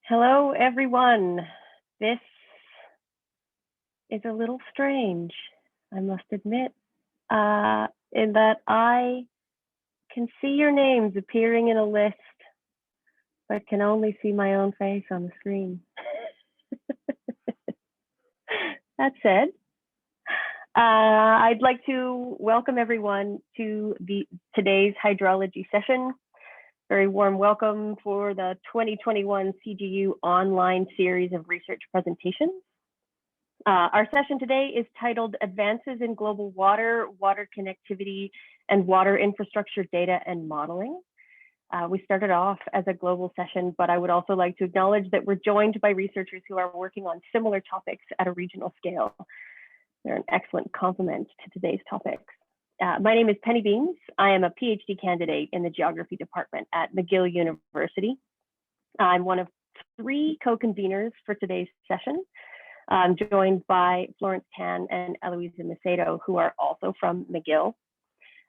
Hello, everyone. This is a little strange, I must admit, in that I can see your names appearing in a list, but can only see my own face on the screen. That said, I'd like to welcome everyone to today's hydrology session. Very warm welcome for the 2021 CGU online series of research presentations. Our session today is titled Advances in Global Water, Water Connectivity, and Water Infrastructure Data and Modeling. We started off as a global session, but I would also like to acknowledge that we're joined by researchers who are working on similar topics at a regional scale. They're an excellent complement to today's topics. My name is Penny Beams. I am a PhD candidate in the geography department at McGill University. I'm one of 3 co-conveners for today's session. I'm joined by Florence Tan and Heloisa Macedo, who are also from McGill.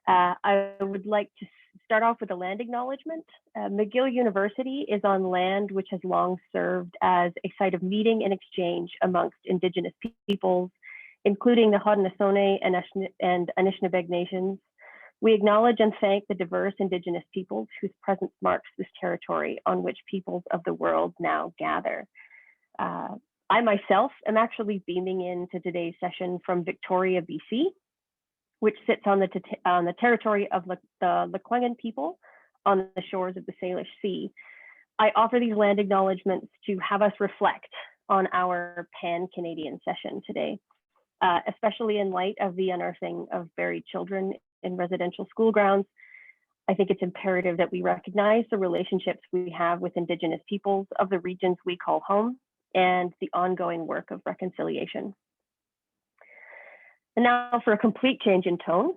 I would like to start off with a land acknowledgement. McGill University is on land which has long served as a site of meeting and exchange amongst Indigenous peoples, including the Haudenosaunee and Anishinaabeg nations. We acknowledge and thank the diverse Indigenous peoples whose presence marks this territory on which peoples of the world now gather. I myself am actually beaming into today's session from Victoria, BC, which sits on the territory of the Lekwungen people on the shores of the Salish Sea. I offer these land acknowledgements to have us reflect on our pan-Canadian session today, especially in light of the unearthing of buried children in residential school grounds. I think it's imperative that we recognize the relationships we have with Indigenous peoples of the regions we call home and the ongoing work of reconciliation. And now for a complete change in tone,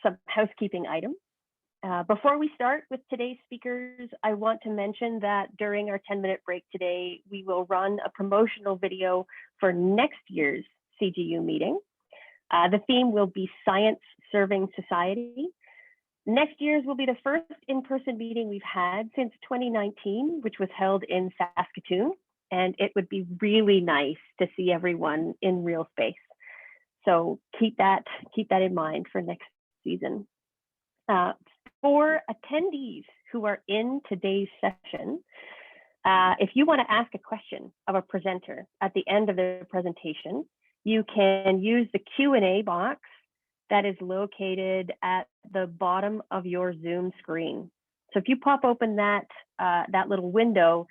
some housekeeping items. Before we start with today's speakers, I want to mention that during our 10-minute break today, we will run a promotional video for next year's CGU meeting. The theme will be Science Serving Society. Next year's will be the first in-person meeting we've had since 2019, which was held in Saskatoon. And it would be really nice to see everyone in real space. So keep that in mind for next season. For attendees who are in today's session, if you want to ask a question of a presenter at the end of their presentation, you can use the Q&A box that is located at the bottom of your Zoom screen. So if you pop open that little window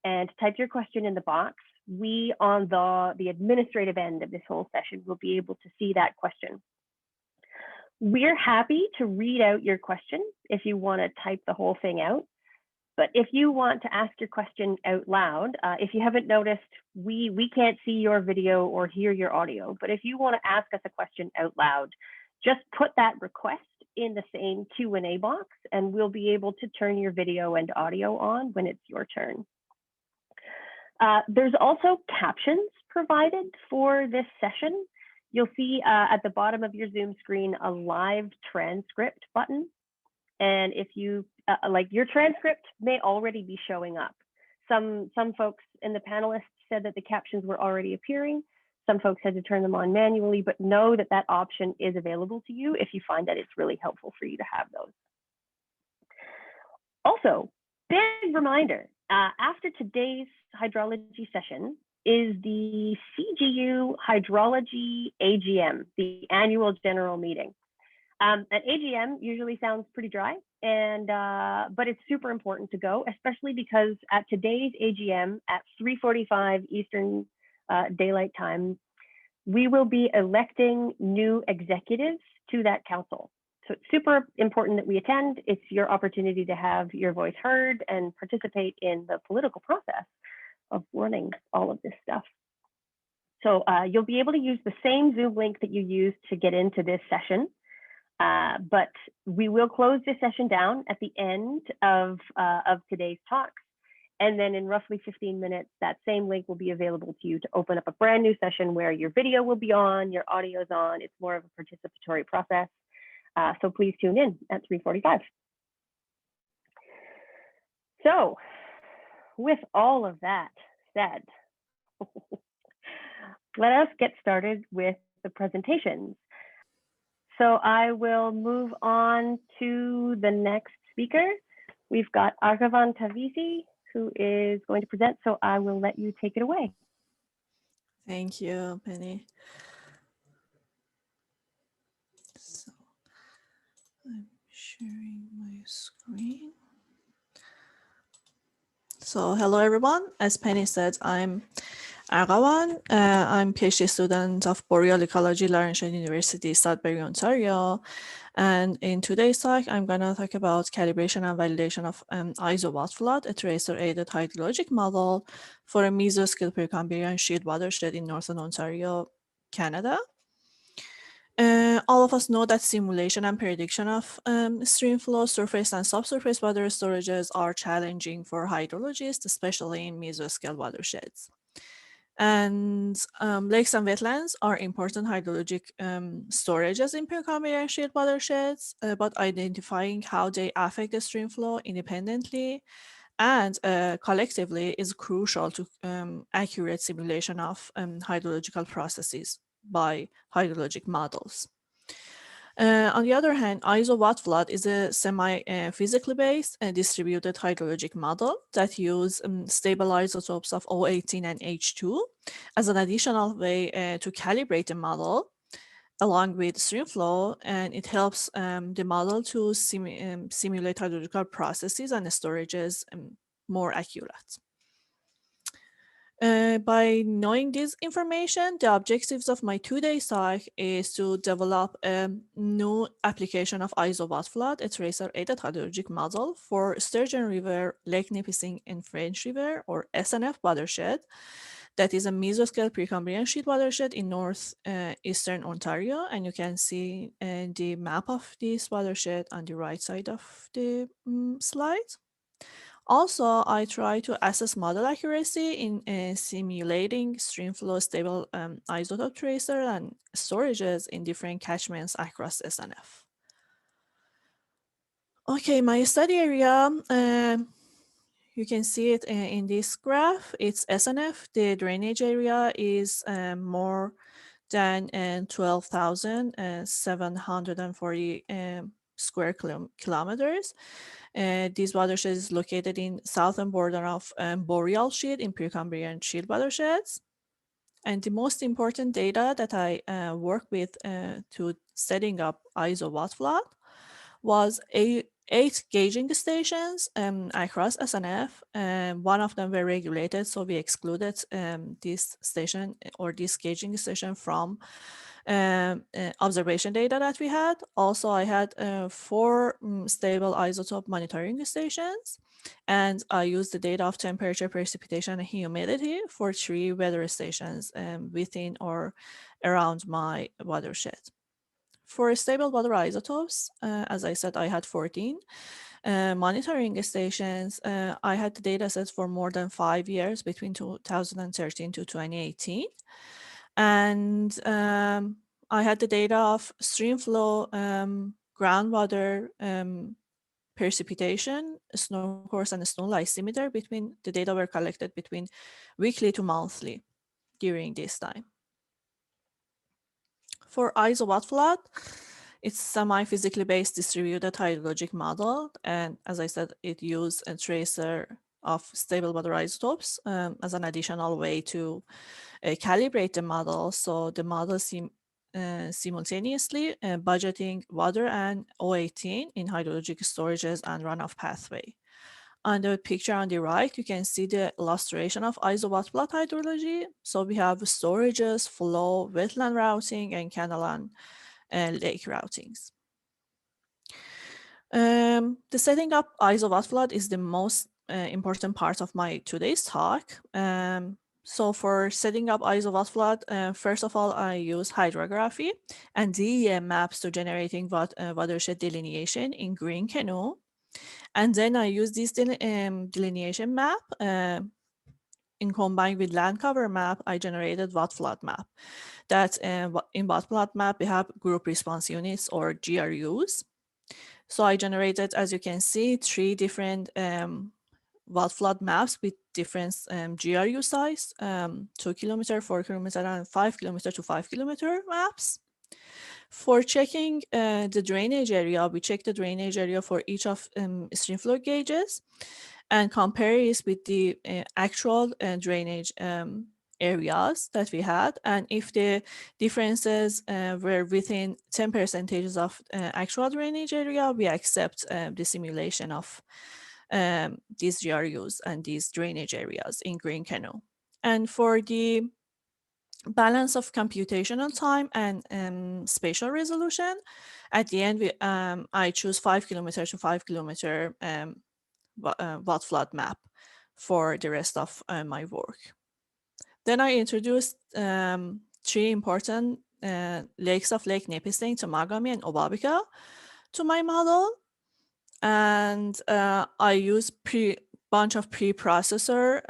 and type your question in the box, we on the administrative end of this whole session will be able to see that question. We're happy to read out your question if you want to type the whole thing out. But if you want to ask your question out loud, if you haven't noticed, we can't see your video or hear your audio. But if you want to ask us a question out loud, just put that request in the same Q&A box, and we'll be able to turn your video and audio on when it's your turn. There's also captions provided for this session. You'll see at the bottom of your Zoom screen a live transcript button. And if you, your transcript may already be showing up. Some folks in the panelists said that the captions were already appearing. Some folks had to turn them on manually, but know that that option is available to you if you find that it's really helpful for you to have those. Also, big reminder, after today's hydrology session is the CGU Hydrology AGM, the annual general meeting. An AGM usually sounds pretty dry, but it's super important to go, especially because at today's AGM at 3:45 Eastern Daylight Time, we will be electing new executives to that council. So it's super important that we attend. It's your opportunity to have your voice heard and participate in the political process of running all of this stuff. So you'll be able to use the same Zoom link that you used to get into this session, but we will close this session down at the end of today's talks. And then in roughly 15 minutes, that same link will be available to you to open up a brand new session where your video will be on, your audio is on. It's more of a participatory process. So please tune in at 3:45. So with all of that said, let us get started with the presentations. So I will move on to the next speaker. We've got Arghavan Tafvizi, who is going to present, so I will let you take it away. Thank you, Penny. So I'm sharing my screen. So hello, everyone. As Penny said, I'm Arghavan. I'm PhD student of Boreal Ecology, Laurentian University, Sudbury, Ontario. And in today's talk, I'm going to talk about calibration and validation of ISO flood, a tracer-aided hydrologic model for a mesoscale Precambrian shield watershed in northern Ontario, Canada. All of us know that simulation and prediction of stream flow, surface and subsurface water storages are challenging for hydrologists, especially in mesoscale watersheds. And lakes and wetlands are important hydrologic storages in Precambrian shield watersheds, but identifying how they affect the stream flow independently and collectively is crucial to accurate simulation of hydrological processes by hydrologic models. On the other hand, ISO is a semi-physically based and distributed hydrologic model that uses stable isotopes of O18 and H2 as an additional way to calibrate the model along with stream flow, and it helps the model to simulate hydrological processes and storages more accurate. By knowing this information, the objectives of my 2-day talk is to develop a new application of flood, a tracer-aided hydrologic model for Sturgeon River, Lake Nipissing, and French River, or SNF watershed, that is a mesoscale Precambrian sheet watershed in northeastern Ontario. And you can see the map of this watershed on the right side of the slide. Also, I try to assess model accuracy in simulating streamflow stable isotope tracer and storages in different catchments across SNF. Okay, my study area, you can see it in this graph. It's SNF. The drainage area is more than 12,740 square kilometers. This watershed is located in southern border of Boreal Shield in Precambrian Shield watersheds. And the most important data that I worked with to setting up ISO flood was 8 gauging stations across SNF. One of them were regulated, so we excluded this station or this gauging station from observation data that we had. Also, I had 4 stable isotope monitoring stations, and I used the data of temperature, precipitation, and humidity for 3 weather stations within or around my watershed. For stable water isotopes, as I said, I had 14 monitoring stations. I had the data sets for more than 5 years between 2013 to 2018. And I had the data of stream flow, groundwater, precipitation, snow course, and snow lysimeter between the data were collected between weekly to monthly during this time. For flood, it's semi-physically based distributed hydrologic model, and as I said, it used a tracer of stable water isotopes as an additional way to calibrate the model. So the model simultaneously budgeting water and O18 in hydrologic storages and runoff pathway. On the picture on the right, you can see the illustration of flood hydrology. So we have storages, flow, wetland routing, and canal and lake routings. The setting up flood is the most important part of my today's talk. So for setting up flood, first of all, I use hydrography and DEM maps to generating watershed delineation in Green Canoe. And then I use this delineation map in combined with land cover map, I generated flood map. That in flood map, we have group response units or GRUs. So I generated, as you can see, 3 different flood maps with different GRU size, 2 kilometer, 4 kilometer, and 5 kilometer to 5 kilometer maps. For checking the drainage area, we check the drainage area for each of stream flow gauges and compare it with the actual drainage areas that we had. And if the differences were within 10 percentages of actual drainage area, we accept the simulation of these GRUs and these drainage areas in green canoe. And for the balance of computational time and spatial resolution, at the end, I choose 5 kilometer to 5 kilometer watt flood map for the rest of my work. Then I introduced 3 important lakes of Lake Nipissing, Tamagami, and Obabika to my model. And I use bunch of preprocessors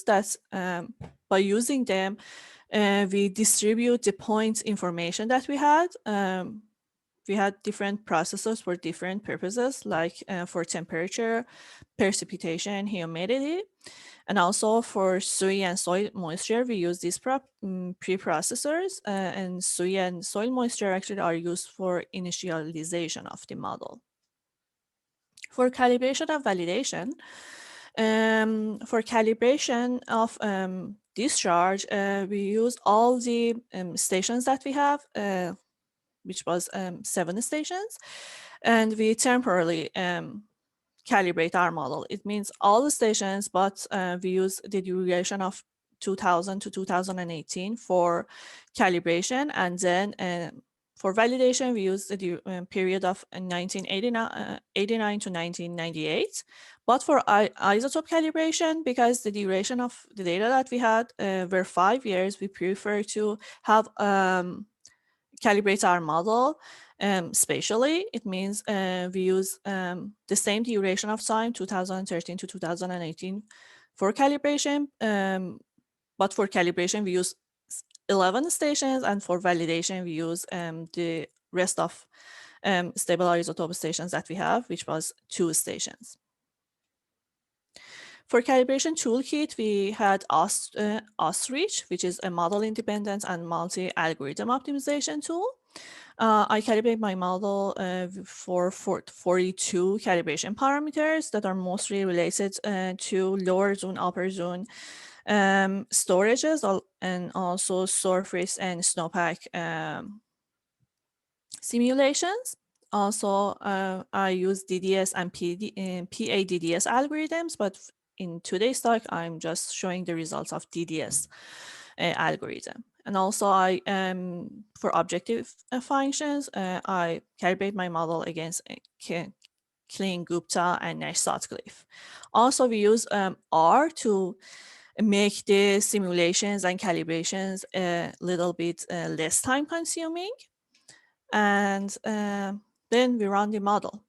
that by using them, we distribute the point information that we had. We had different processors for different purposes, like for temperature, precipitation, humidity, and also for SUI and soil moisture. We use these preprocessors, and SUI and soil moisture actually are used for initialization of the model. For calibration and validation, for calibration of discharge, we use all the stations that we have, which was 7 stations, and we temporarily calibrate our model. It means all the stations, but we use the duration of 2000 to 2018 for calibration, and then for validation, we use the period of 1989 to 1998. But for isotope calibration, because the duration of the data that we had were 5 years, we prefer to have calibrate our model spatially. It means we use the same duration of time, 2013 to 2018, for calibration. But for calibration, we use 11 stations, and for validation, we use the rest of stable isotope stations that we have, which was 2 stations. For calibration toolkit, we had OSReach, which is a model-independent and multi-algorithm optimization tool. I calibrate my model for 42 calibration parameters that are mostly related to lower zone, upper zone storages, and also surface and snowpack simulations. Also, I use DDS and PADDS algorithms, but in today's talk, I'm just showing the results of DDS algorithm. And also, I for objective functions, I calibrate my model against Klein, Gupta, and Nash-Sutcliffe. Also, we use R to make the simulations and calibrations a little bit less time consuming. And then we run the model.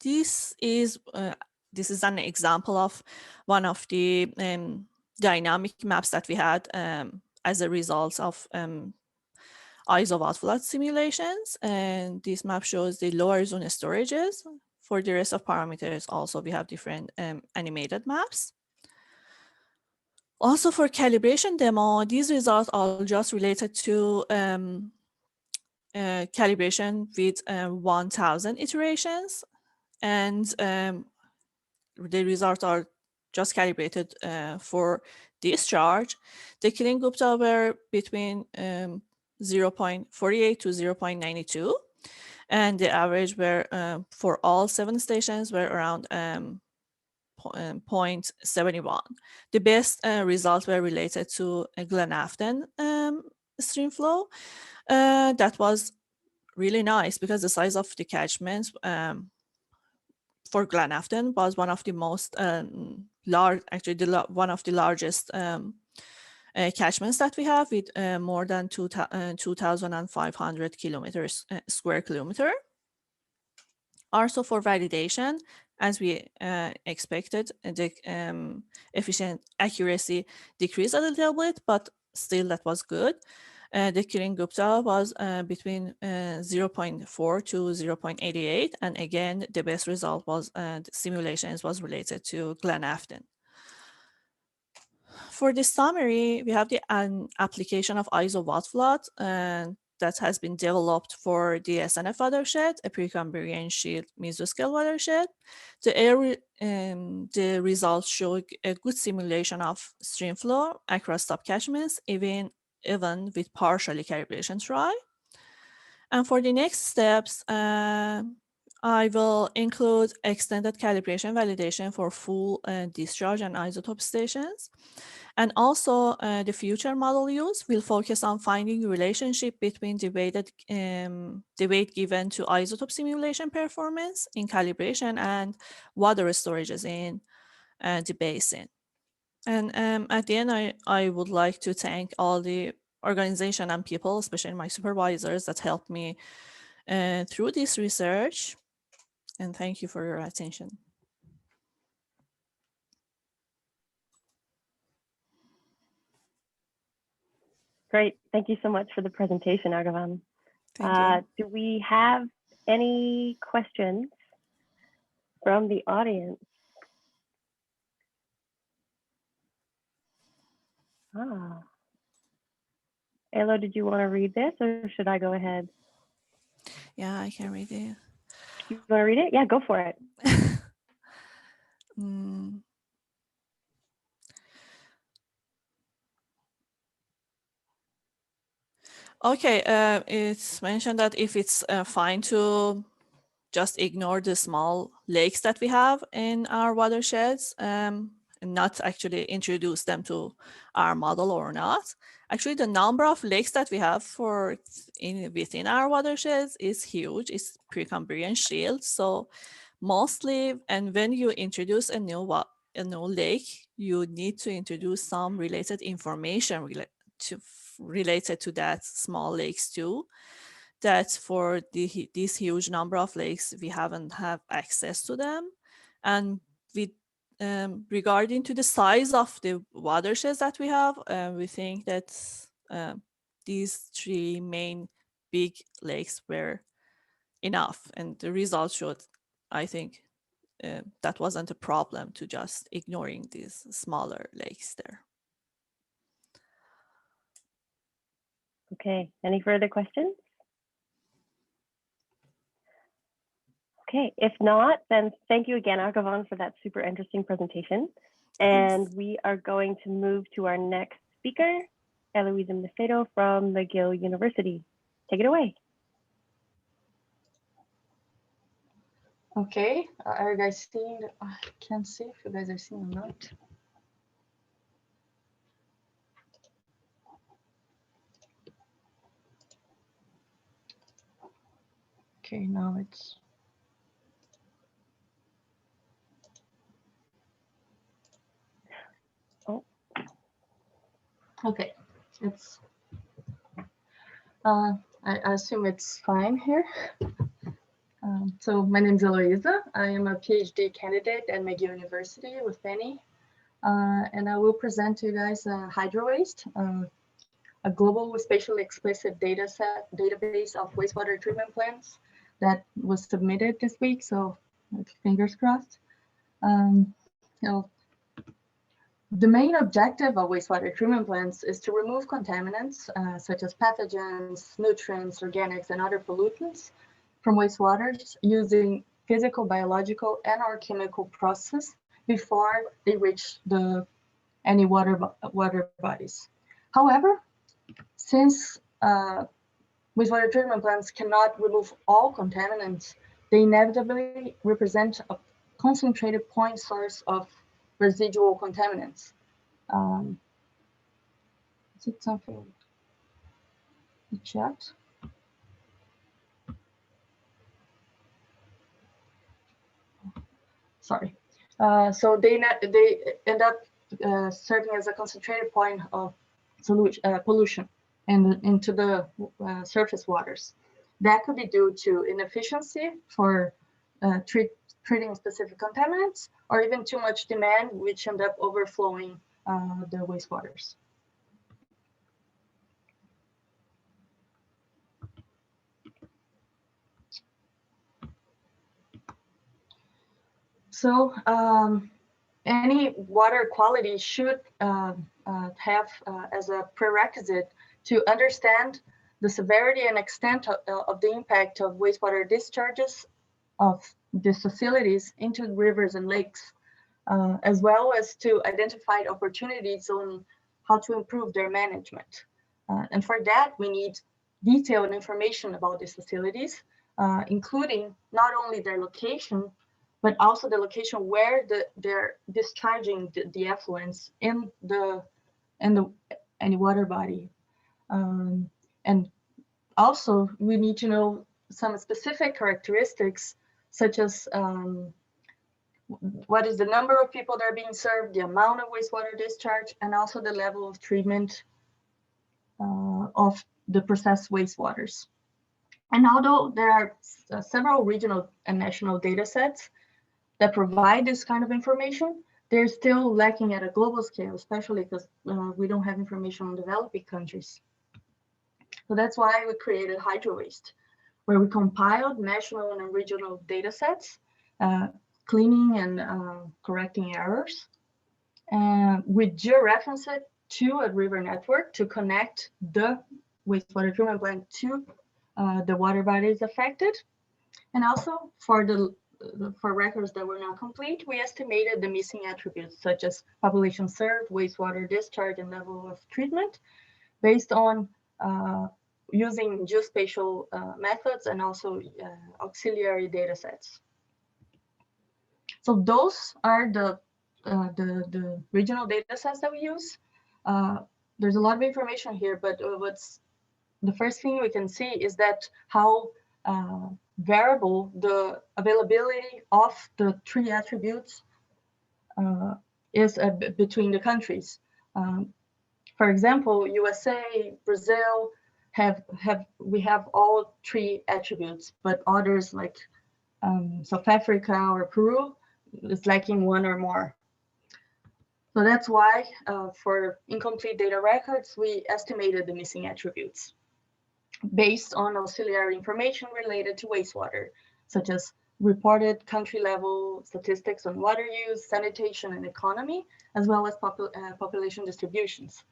This is an example of one of the dynamic maps that we had as a result of isowatt flood simulations. And this map shows the lower zone storages. For the rest of parameters, also we have different animated maps. Also for calibration demo, these results are just related to calibration with 1000 iterations, and the results are just calibrated for discharge. The Klein-Gupta were between 0.48 to 0.92, and the average were for all 7 stations were around 0.71. The best results were related to Glenafton stream flow. That was really nice because the size of the catchments for Glenafton was one of the most large, actually one of the largest catchments that we have, with more than 2,500 kilometers square kilometer. Also for validation, as we expected, the efficient accuracy decreased a little bit, but still that was good. The Kirin-Gupta was between 0.4 to 0.88, and again, the best result was the simulations was related to Glen Afton. For the summary, we have the application of ISO watt flood that has been developed for the SNF watershed, a Precambrian shield mesoscale watershed. The results show a good simulation of stream flow across subcatchments, even with partially calibration try. And for the next steps, I will include extended calibration validation for full discharge and isotope stations. And also the future model use will focus on finding relationship between the weight given to isotope simulation performance in calibration and water storages in the basin. And at the end, I would like to thank all the organization and people, especially my supervisors, that helped me through this research. And thank you for your attention. Great. Thank you so much for the presentation, Arghavan. Thank you. Do we have any questions from the audience? Elo, did you want to read this, or should I go ahead? Yeah, I can read it. You want to read it? Yeah, go for it. Okay, it's mentioned that if it's fine to just ignore the small lakes that we have in our watersheds, and not actually introduce them to our model or not. Actually, the number of lakes that we have within our watersheds is huge. It's Precambrian shield. So mostly, and when you introduce a new lake, you need to introduce some related information related to that small lakes too. That for this huge number of lakes, we haven't have access to them. And regarding to the size of the watersheds that we have, we think that these three main big lakes were enough. And the results showed, I think, that wasn't a problem to just ignoring these smaller lakes there. Okay, any further questions? Okay, if not, then thank you again, Arghavan, for that super interesting presentation. And we are going to move to our next speaker, Heloisa Macedo from McGill University. Take it away. Okay, are you guys seeing? I can't see if you guys are seeing or not. Okay, now it's. Oh. Okay, it's. I assume it's fine here. So my name is Heloisa. I am a PhD candidate at McGill University with Penny. And I will present to you guys Hydrowaste, a global spatially explicit database of wastewater treatment plants that was submitted this week. So fingers crossed. The main objective of wastewater treatment plants is to remove contaminants such as pathogens, nutrients, organics, and other pollutants from wastewaters using physical, biological, and/or chemical process before they reach any water bodies. However, since wastewater treatment plants cannot remove all contaminants, they inevitably represent a concentrated point source of residual contaminants. Is it something in the chat? Sorry. So they end up serving as a concentrated point of pollution into the surface waters. That could be due to inefficiency for treating specific contaminants, or even too much demand, which end up overflowing the wastewaters. So any water quality should have as a prerequisite to understand the severity and extent of the impact of wastewater discharges of these facilities into rivers and lakes, as well as to identify opportunities on how to improve their management. And for that, we need detailed information about these facilities, including not only their location, but also the location where they're discharging the effluents in any water body. And also, we need to know some specific characteristics, such as what is the number of people that are being served, the amount of wastewater discharge, and also the level of treatment of the processed wastewaters. And although there are several regional and national data sets that provide this kind of information, they're still lacking at a global scale, especially because we don't have information on developing countries. So that's why we created HydroWaste, where we compiled national and regional data sets, cleaning and correcting errors, we georeference it to a river network to connect the wastewater treatment plant to the water bodies affected. And also for records that were not complete, we estimated the missing attributes such as population served, wastewater discharge, and level of treatment based on using geospatial methods and also auxiliary data sets. So those are the regional data sets that we use. There's a lot of information here, but what's the first thing we can see is that how variable the availability of the three attributes is between the countries. For example, USA, Brazil we have all three attributes, but others like South Africa or Peru is lacking one or more. So that's why for incomplete data records, we estimated the missing attributes based on auxiliary information related to wastewater, such as reported country level statistics on water use, sanitation, and economy, as well as population distributions.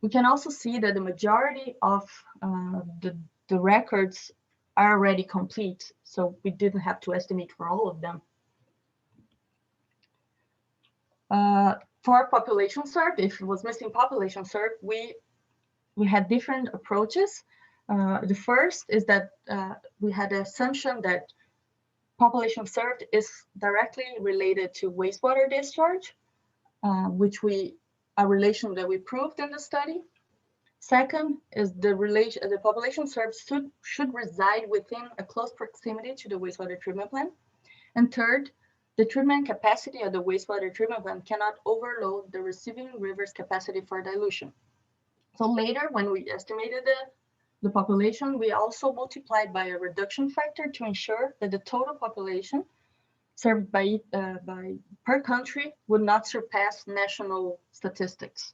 We can also see that the majority of the records are already complete, so we didn't have to estimate for all of them. For population served, if it was missing population served, we had different approaches. The first is that we had the assumption that population served is directly related to wastewater discharge, which a relation that we proved in the study. Second is the population served should reside within a close proximity to the wastewater treatment plant. And third, the treatment capacity of the wastewater treatment plant cannot overload the receiving river's capacity for dilution. So later, when we estimated the population, we also multiplied by a reduction factor to ensure that the total population served by per country would not surpass national statistics.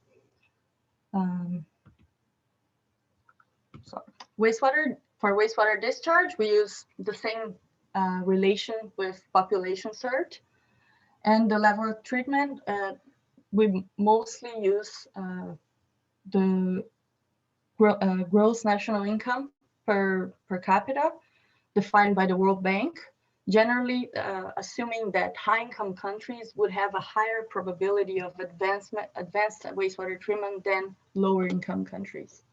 So for wastewater discharge, we use the same relation with population served, and the level of treatment we mostly use the gross national income per capita defined by the World Bank, generally assuming that high-income countries would have a higher probability of advanced wastewater treatment than lower-income countries.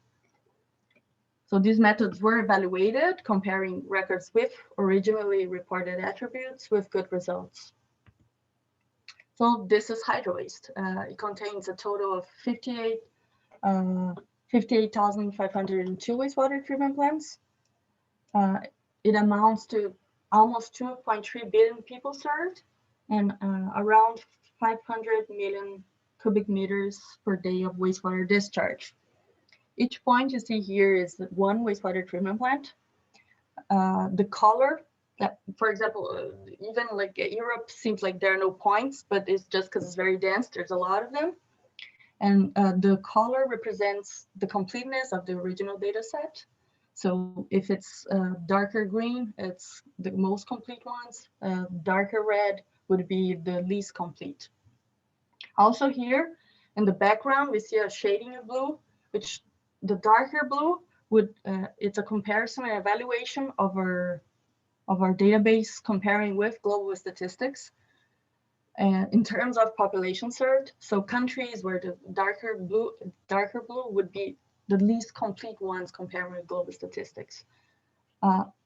So these methods were evaluated, comparing records with originally reported attributes with good results. So this is HydroWaste. It contains a total of 58,502 wastewater treatment plants. It amounts to almost 2.3 billion people served and around 500 million cubic meters per day of wastewater discharge. Each point you see here is one wastewater treatment plant. The color, for example, even like Europe seems like there are no points, but it's just because it's very dense, there's a lot of them. And the color represents the completeness of the original data set. So if it's darker green, it's the most complete ones, darker red, would be the least complete. Also here in the background, we see a shading of blue, which the darker blue would, it's a comparison and evaluation of our database comparing with global statistics. In terms of population served, so countries where the darker blue would be the least complete ones compared with global statistics.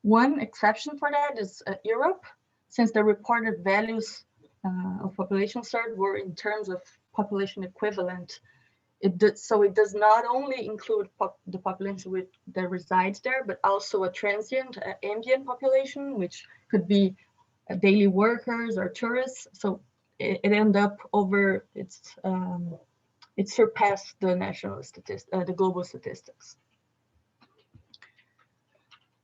One exception for that is Europe, since the reported values of population served were in terms of population equivalent. So it does not only include the population that resides there, but also a transient ambient population, which could be daily workers or tourists. So it ended up over it surpassed the national statistics, the global statistics.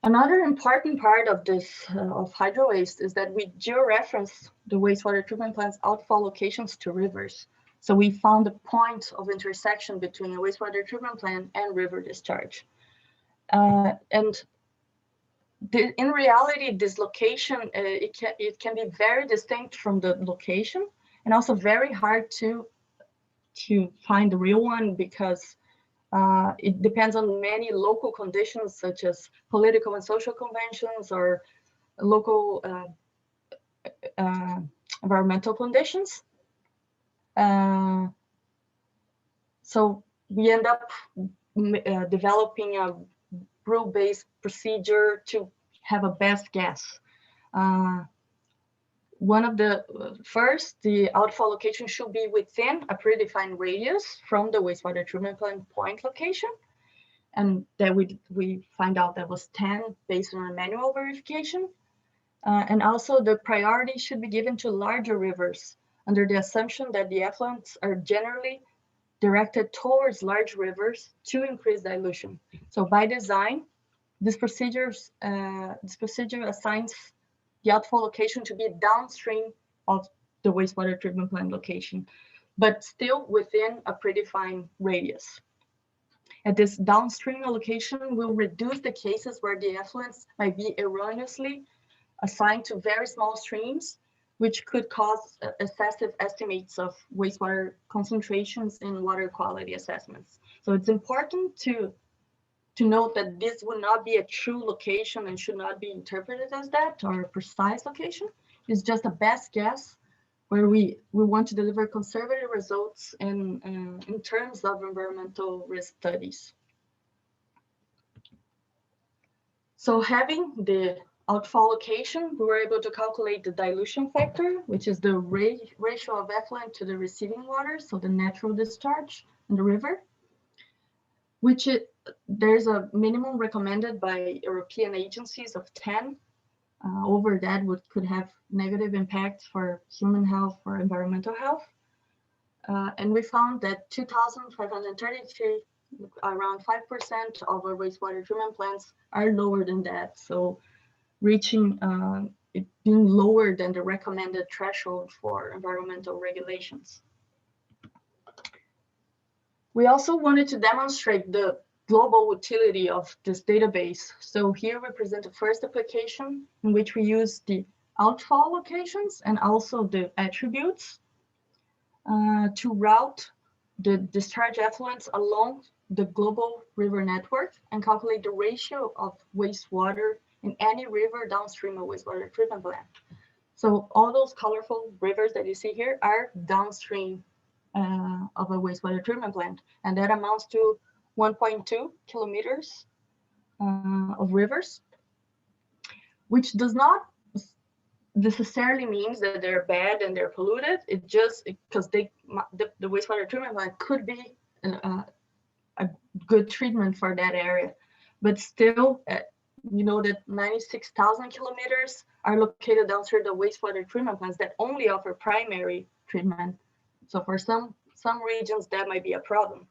Another important part of this of hydro waste is that we georeference the wastewater treatment plant's outfall locations to rivers. So we found a point of intersection between the wastewater treatment plant and river discharge. In reality, this location, it can be very distinct from the location and also very hard to find the real one because it depends on many local conditions such as political and social conventions or local environmental conditions. So we end up developing a rule-based procedure to have a best guess. One of the first, the outfall location should be within a predefined radius from the wastewater treatment plant point location. And that we find out that was 10 based on a manual verification. And also the priority should be given to larger rivers under the assumption that the effluents are generally directed towards large rivers to increase dilution. So by design, this procedure assigns the outfall location to be downstream of the wastewater treatment plant location, but still within a predefined radius. At this downstream location will reduce the cases where the effluents might be erroneously assigned to very small streams, which could cause excessive estimates of wastewater concentrations in water quality assessments. So it's important to note that this will not be a true location and should not be interpreted as that or a precise location. It's just a best guess where we want to deliver conservative results in terms of environmental risk studies. So having the outfall location, we were able to calculate the dilution factor, which is the ratio of effluent to the receiving water, so the natural discharge in the river, which there's a minimum recommended by European agencies of 10. Over that could have negative impacts for human health or environmental health. And we found that 2,533, around 5% of our wastewater treatment plants are lower than that. So reaching it being lower than the recommended threshold for environmental regulations. We also wanted to demonstrate the global utility of this database. So here we present the first application in which we use the outfall locations and also the attributes to route the discharge effluents along the global river network and calculate the ratio of wastewater in any river downstream of wastewater treatment plant. So all those colorful rivers that you see here are downstream of a wastewater treatment plant, and that amounts to 1.2 kilometers of rivers, which does not necessarily means that they're bad and they're polluted. It just because the wastewater treatment plant could be a good treatment for that area, but still, you know that 96,000 kilometers are located downstream the wastewater treatment plants that only offer primary treatment. So for some regions that might be a problem.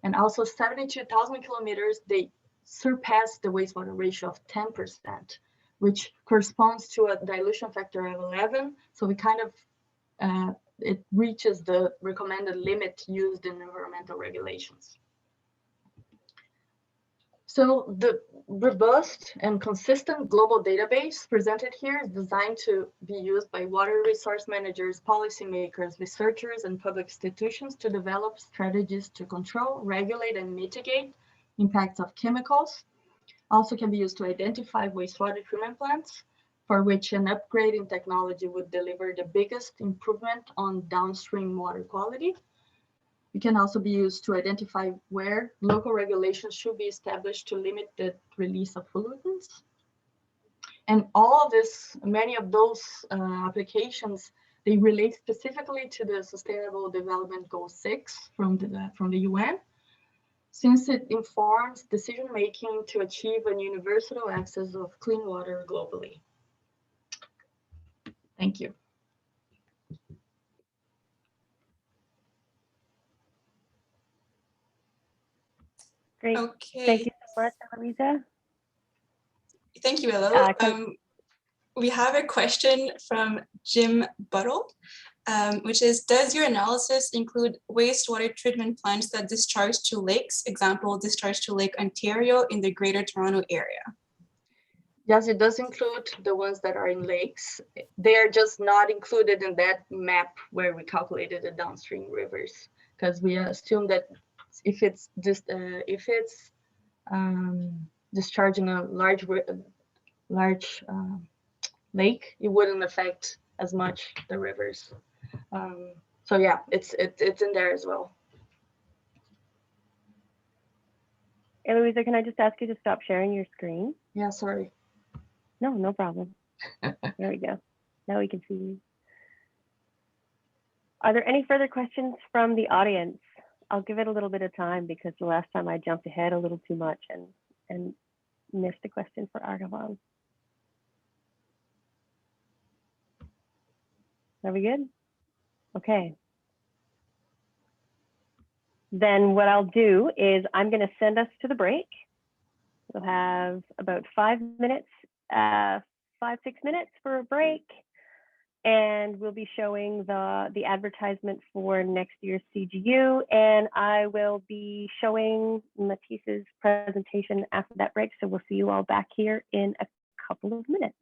And also 72,000 kilometers, they surpass the wastewater ratio of 10%, which corresponds to a dilution factor of 11. So we kind of, it reaches the recommended limit used in environmental regulations. So the robust and consistent global database presented here is designed to be used by water resource managers, policymakers, researchers, and public institutions to develop strategies to control, regulate, and mitigate impacts of chemicals. Also can be used to identify wastewater treatment plants for which an upgrade in technology would deliver the biggest improvement on downstream water quality. It can also be used to identify where local regulations should be established to limit the release of pollutants. And all of this, many of those applications, they relate specifically to the Sustainable Development Goal 6 from the UN, since it informs decision-making to achieve a universal access of clean water globally. Thank you. Great. Okay. Thank you so much, Heloisa. Thank you, Elo. We have a question from Jim Buttle, which is, does your analysis include wastewater treatment plants that discharge to lakes, example, discharge to Lake Ontario in the Greater Toronto Area? Yes, it does include the ones that are in lakes. They are just not included in that map where we calculated the downstream rivers, because we assume that if it's just discharging a large lake, it wouldn't affect as much the rivers. So yeah, it's in there as well. Heloisa, can I just ask you to stop sharing your screen? Yeah, sorry. No, no problem. There we go. Now we can see you. Are there any further questions from the audience? I'll give it a little bit of time because the last time I jumped ahead a little too much and missed a question for Arghavan. Are we good? Okay. Then what I'll do is I'm going to send us to the break. We'll have about 5 minutes, 5-6 minutes for a break. And we'll be showing the advertisement for next year's CGU. And I will be showing Mathis's presentation after that break. So we'll see you all back here in a couple of minutes.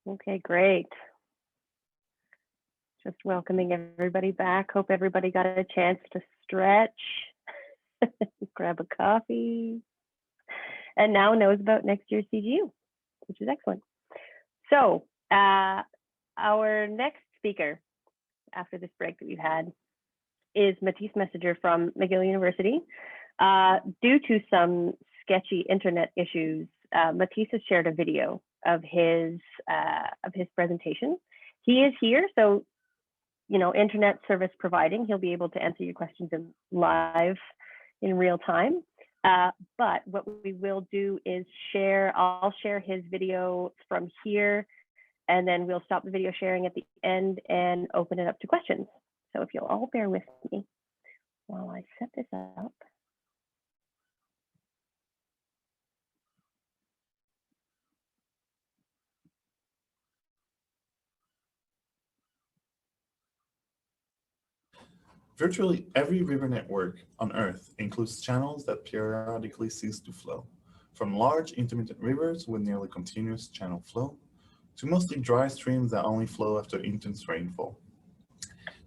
Okay, great. Just welcoming everybody back. Hope everybody got a chance to stretch, grab a coffee, and now knows about next year's CGU, which is excellent. So our next speaker after this break that we've had is Mathis Messager from McGill University. Due to some sketchy internet issues, Mathis has shared a video of his presentation. He is here, so internet service providing, he'll be able to answer your questions live in real time. But what we will do is I'll share his video from here, and then we'll stop the video sharing at the end and open it up to questions. So if you'll all bear with me while I set this up. Virtually every river network on Earth includes channels that periodically cease to flow, from large intermittent rivers with nearly continuous channel flow to mostly dry streams that only flow after intense rainfall.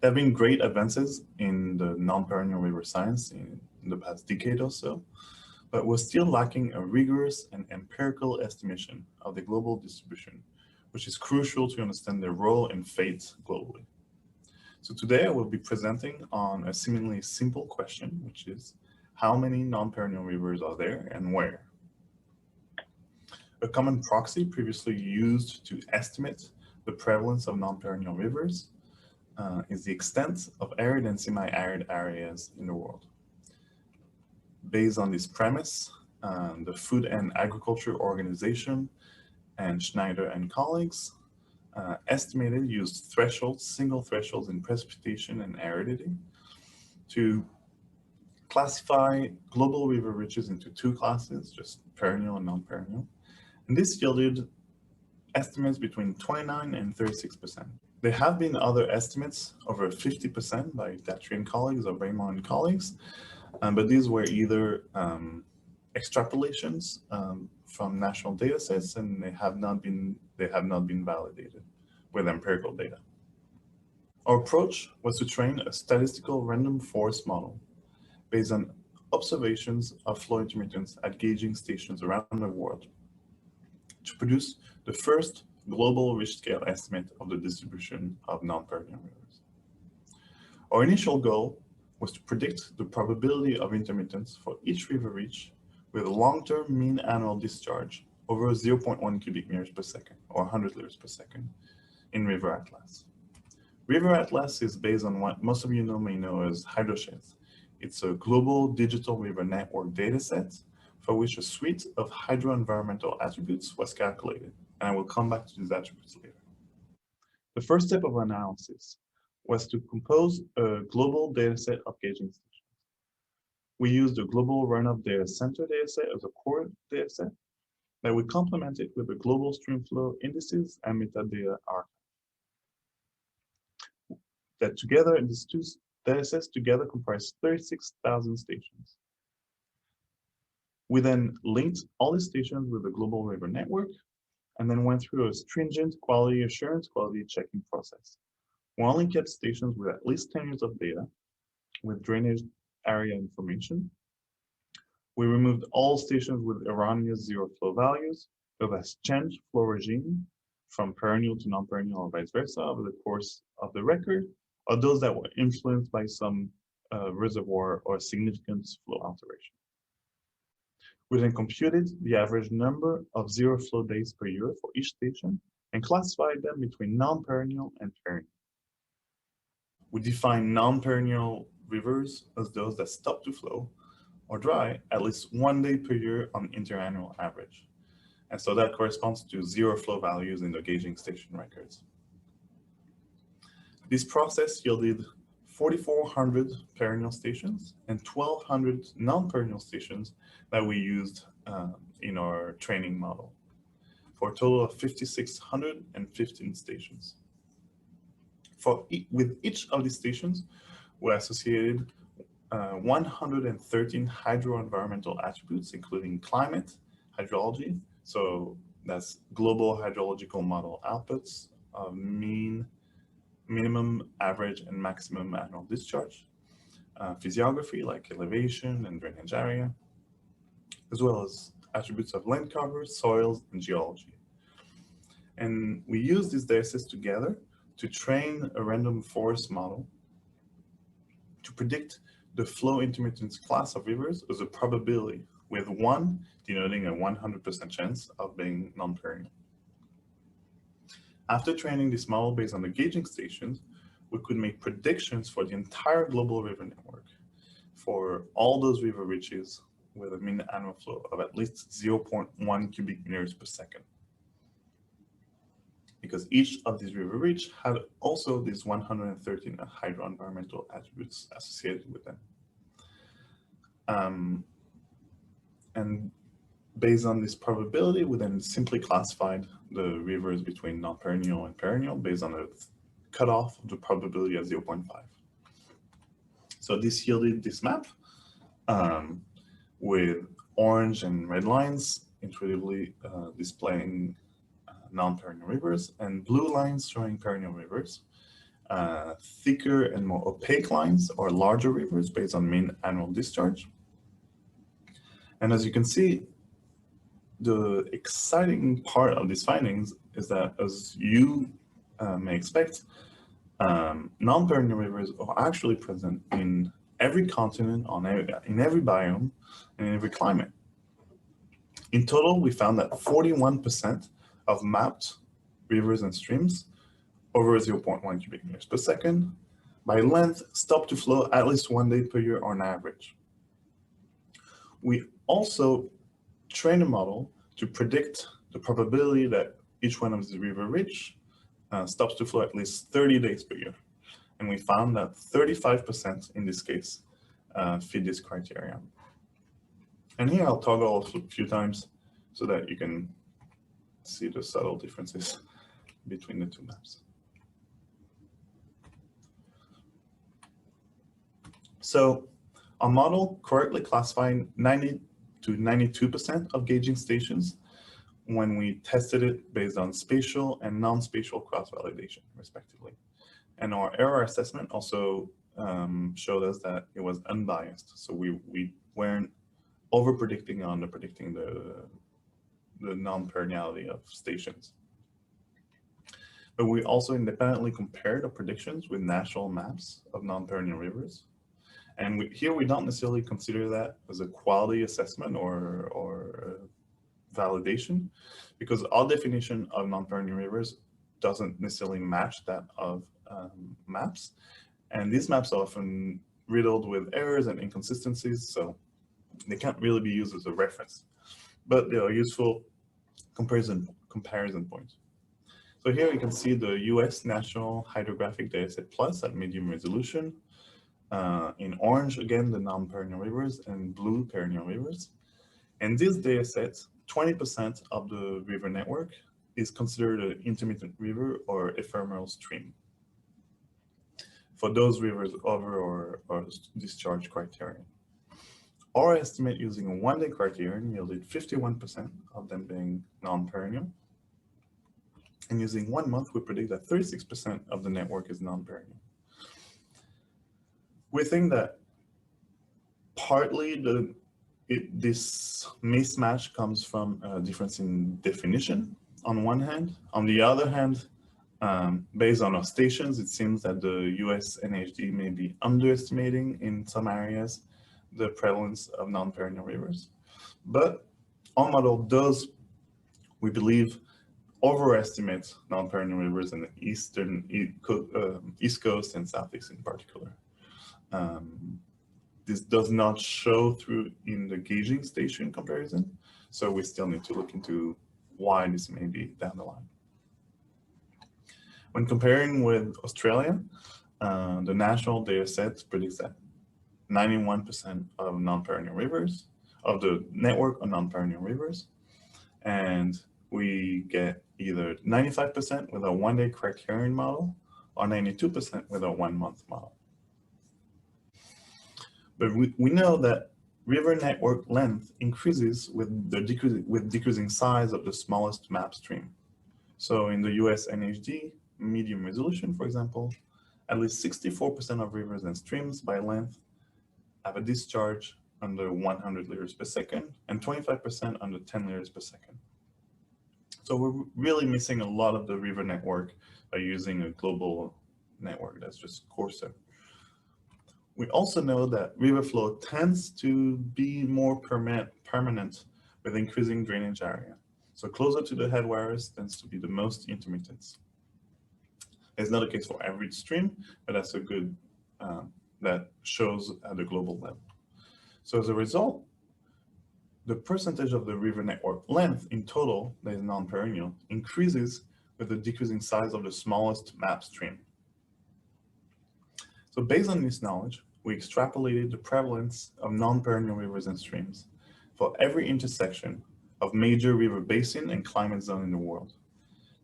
There have been great advances in the non-perennial river science in the past decade or so, but we're still lacking a rigorous and empirical estimation of the global distribution, which is crucial to understand their role and fate globally. So today I will be presenting on a seemingly simple question, which is how many non-perennial rivers are there and where? A common proxy previously used to estimate the prevalence of non-perennial rivers is the extent of arid and semi-arid areas in the world. Based on this premise, the Food and Agriculture Organization and Schneider and colleagues estimated used thresholds, single thresholds in precipitation and aridity to classify global river reaches into two classes, just perennial and non-perennial. And this yielded estimates between 29 and 36%. There have been other estimates over 50% by Datry and colleagues or Raymond and colleagues, but these were either extrapolations from national data sets, and they have not been validated with empirical data. Our approach was to train a statistical random forest model based on observations of flow intermittence at gauging stations around the world to produce the first global reach scale estimate of the distribution of non-perennial rivers. Our initial goal was to predict the probability of intermittence for each river reach with a long-term mean annual discharge over 0.1 cubic meters per second, or 100 liters per second, in River Atlas. River Atlas is based on what most of you may know as Hydrology. It's a global digital river network dataset for which a suite of hydroenvironmental attributes was calculated, and I will come back to these attributes later. The first step of analysis was to compose a global dataset of gauging stations. We used the Global Runoff Data Center dataset as a core dataset that we complemented with the global stream flow indices and metadata archive. That together, these two datasets together comprise 36,000 stations. We then linked all these stations with the global river network and then went through a stringent quality assurance, quality checking process. We only kept stations with at least 10 years of data with drainage area information. We removed all stations with erroneous zero flow values that has changed flow regime from perennial to non-perennial or vice versa over the course of the record, or those that were influenced by some reservoir or significant flow alteration. We then computed the average number of zero flow days per year for each station and classified them between non-perennial and perennial. We define non-perennial rivers as those that stop to flow or dry at least 1 day per year on interannual average. And so that corresponds to zero flow values in the gauging station records. This process yielded 4,400 perennial stations and 1,200 non-perennial stations that we used in our training model, for a total of 5,615 stations. With each of these stations, we associated 113 hydroenvironmental attributes, including climate, hydrology, so That's global hydrological model outputs of mean, minimum, average, and maximum annual discharge, physiography like elevation and drainage area, as well as attributes of land cover, soils, and geology. And we use these datasets together to train a random forest model to predict the flow intermittence class of rivers as a probability, with 1 denoting a 100% chance of being non-perennial. After training this model based on the gauging stations, we could make predictions for the entire global river network for all those river reaches with a mean annual flow of at least 0.1 cubic meters per second. Because each of these river reaches had also these 113 hydro-environmental attributes associated with them. And based on this probability, we then simply classified the rivers between non-perennial and perennial based on a cutoff of the probability of 0.5. So this yielded this map with orange and red lines intuitively displaying non-perennial rivers, and blue lines showing perennial rivers. Thicker and more opaque lines are larger rivers based on mean annual discharge. And as you can see, the exciting part of these findings is that, as you may expect, non-perennial rivers are actually present in every continent, in every biome, and in every climate. In total, we found that 41% of mapped rivers and streams over 0.1 cubic meters per second by length stop to flow at least 1 day per year on average. We also trained a model to predict the probability that each one of these river reach stops to flow at least 30 days per year. And we found that 35% in this case fit this criteria. And here I'll toggle a few times so that you can see the subtle differences between the two maps. So our model correctly classified 90 to 92% of gauging stations when we tested it based on spatial and non-spatial cross-validation, respectively. And our error assessment also showed us that it was unbiased. So we weren't over-predicting on predicting the non-perenniality of stations. But we also independently compared our predictions with national maps of non-perennial rivers. And here we don't necessarily consider that as a quality assessment or validation, because our definition of non-perennial rivers doesn't necessarily match that of maps. And these maps are often riddled with errors and inconsistencies, so they can't really be used as a reference. But they are useful comparison points. So here you can see the US National Hydrographic Dataset Plus at medium resolution. In orange, again, the non-perennial rivers, and blue perennial rivers. And this dataset, 20% of the river network is considered an intermittent river or ephemeral stream for those rivers over or discharge criterion. Our estimate using a one-day criterion yielded 51% of them being non-perennial. And using 1 month, we predict that 36% of the network is non-perennial. We think that partly this mismatch comes from a difference in definition on one hand. On the other hand, based on our stations, it seems that the US NHD may be underestimating in some areas the prevalence of non-perennial rivers. But our model does, we believe, overestimate non-perennial rivers in the East Coast and Southeast in particular. This does not show through in the gauging station comparison, so we still need to look into why this may be down the line. When comparing with Australia, the national data set predicts that 91% of non-perennial rivers, of the network of non-perennial rivers, and we get either 95% with a one-day criterion model or 92% with a 1 month model. But we know that river network length increases with the decreasing size of the smallest map stream. So in the US NHD, medium resolution, for example, at least 64% of rivers and streams by length have a discharge under 100 liters per second and 25% under 10 liters per second. So we're really missing a lot of the river network by using a global network that's just coarser. We also know that river flow tends to be more permanent with increasing drainage area. So closer to the headwaters tends to be the most intermittent. It's not the case for every stream, but that's a good, that shows at the global level. So as a result, the percentage of the river network length in total, that is non-perennial, increases with the decreasing size of the smallest map stream. So based on this knowledge, we extrapolated the prevalence of non-perennial rivers and streams for every intersection of major river basin and climate zone in the world.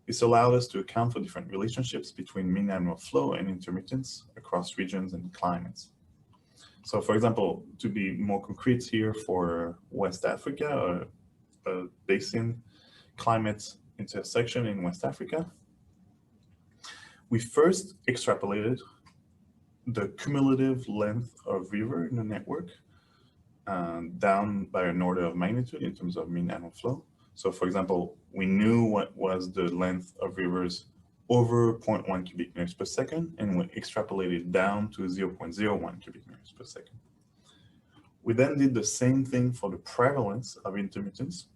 This allowed us to account for different relationships between mean annual flow and intermittence across regions and climates. So for example, to be more concrete here for West Africa, a basin climate intersection in West Africa, we first extrapolated the cumulative length of river in the network down by an order of magnitude in terms of mean annual flow. So for example, we knew what was the length of rivers over 0.1 cubic meters per second, and we extrapolated down to 0.01 cubic meters per second. We then did the same thing for the prevalence of intermittence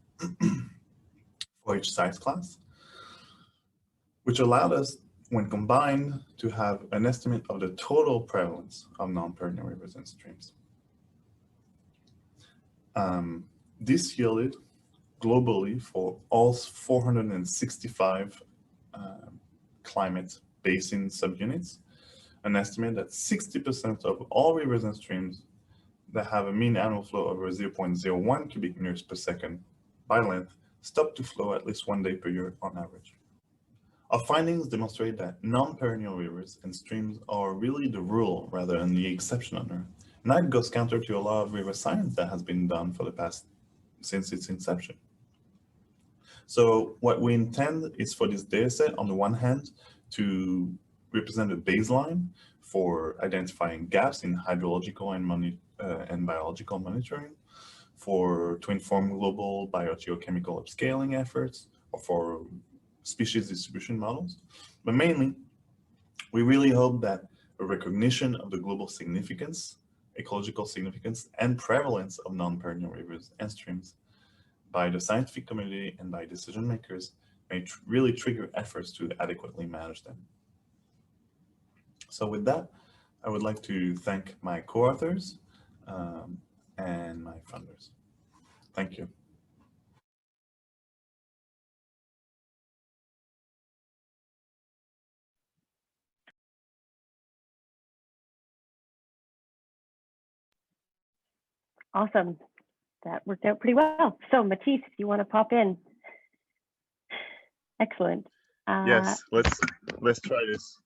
for each size class, which allowed us, when combined, to have an estimate of the total prevalence of non-perennial rivers and streams. This yielded globally for all 465 climate basin subunits, an estimate that 60% of all rivers and streams that have a mean annual flow over 0.01 cubic meters per second by length stop to flow at least 1 day per year on average. Our findings demonstrate that non-perennial rivers and streams are really the rule rather than the exception on Earth. And that goes counter to a lot of river science that has been done for the past, since its inception. So what we intend is for this data set, on the one hand, to represent a baseline for identifying gaps in hydrological and biological monitoring, to inform global biogeochemical upscaling efforts, or for species distribution models. But mainly, we really hope that a recognition of the global significance, ecological significance, and prevalence of non-perennial rivers and streams by the scientific community and by decision makers may really trigger efforts to adequately manage them. So with that, I would like to thank my co-authors and my funders. Thank you. Awesome. That worked out pretty well. So Mathis, if you want to pop in. Excellent. Yes, let's try this.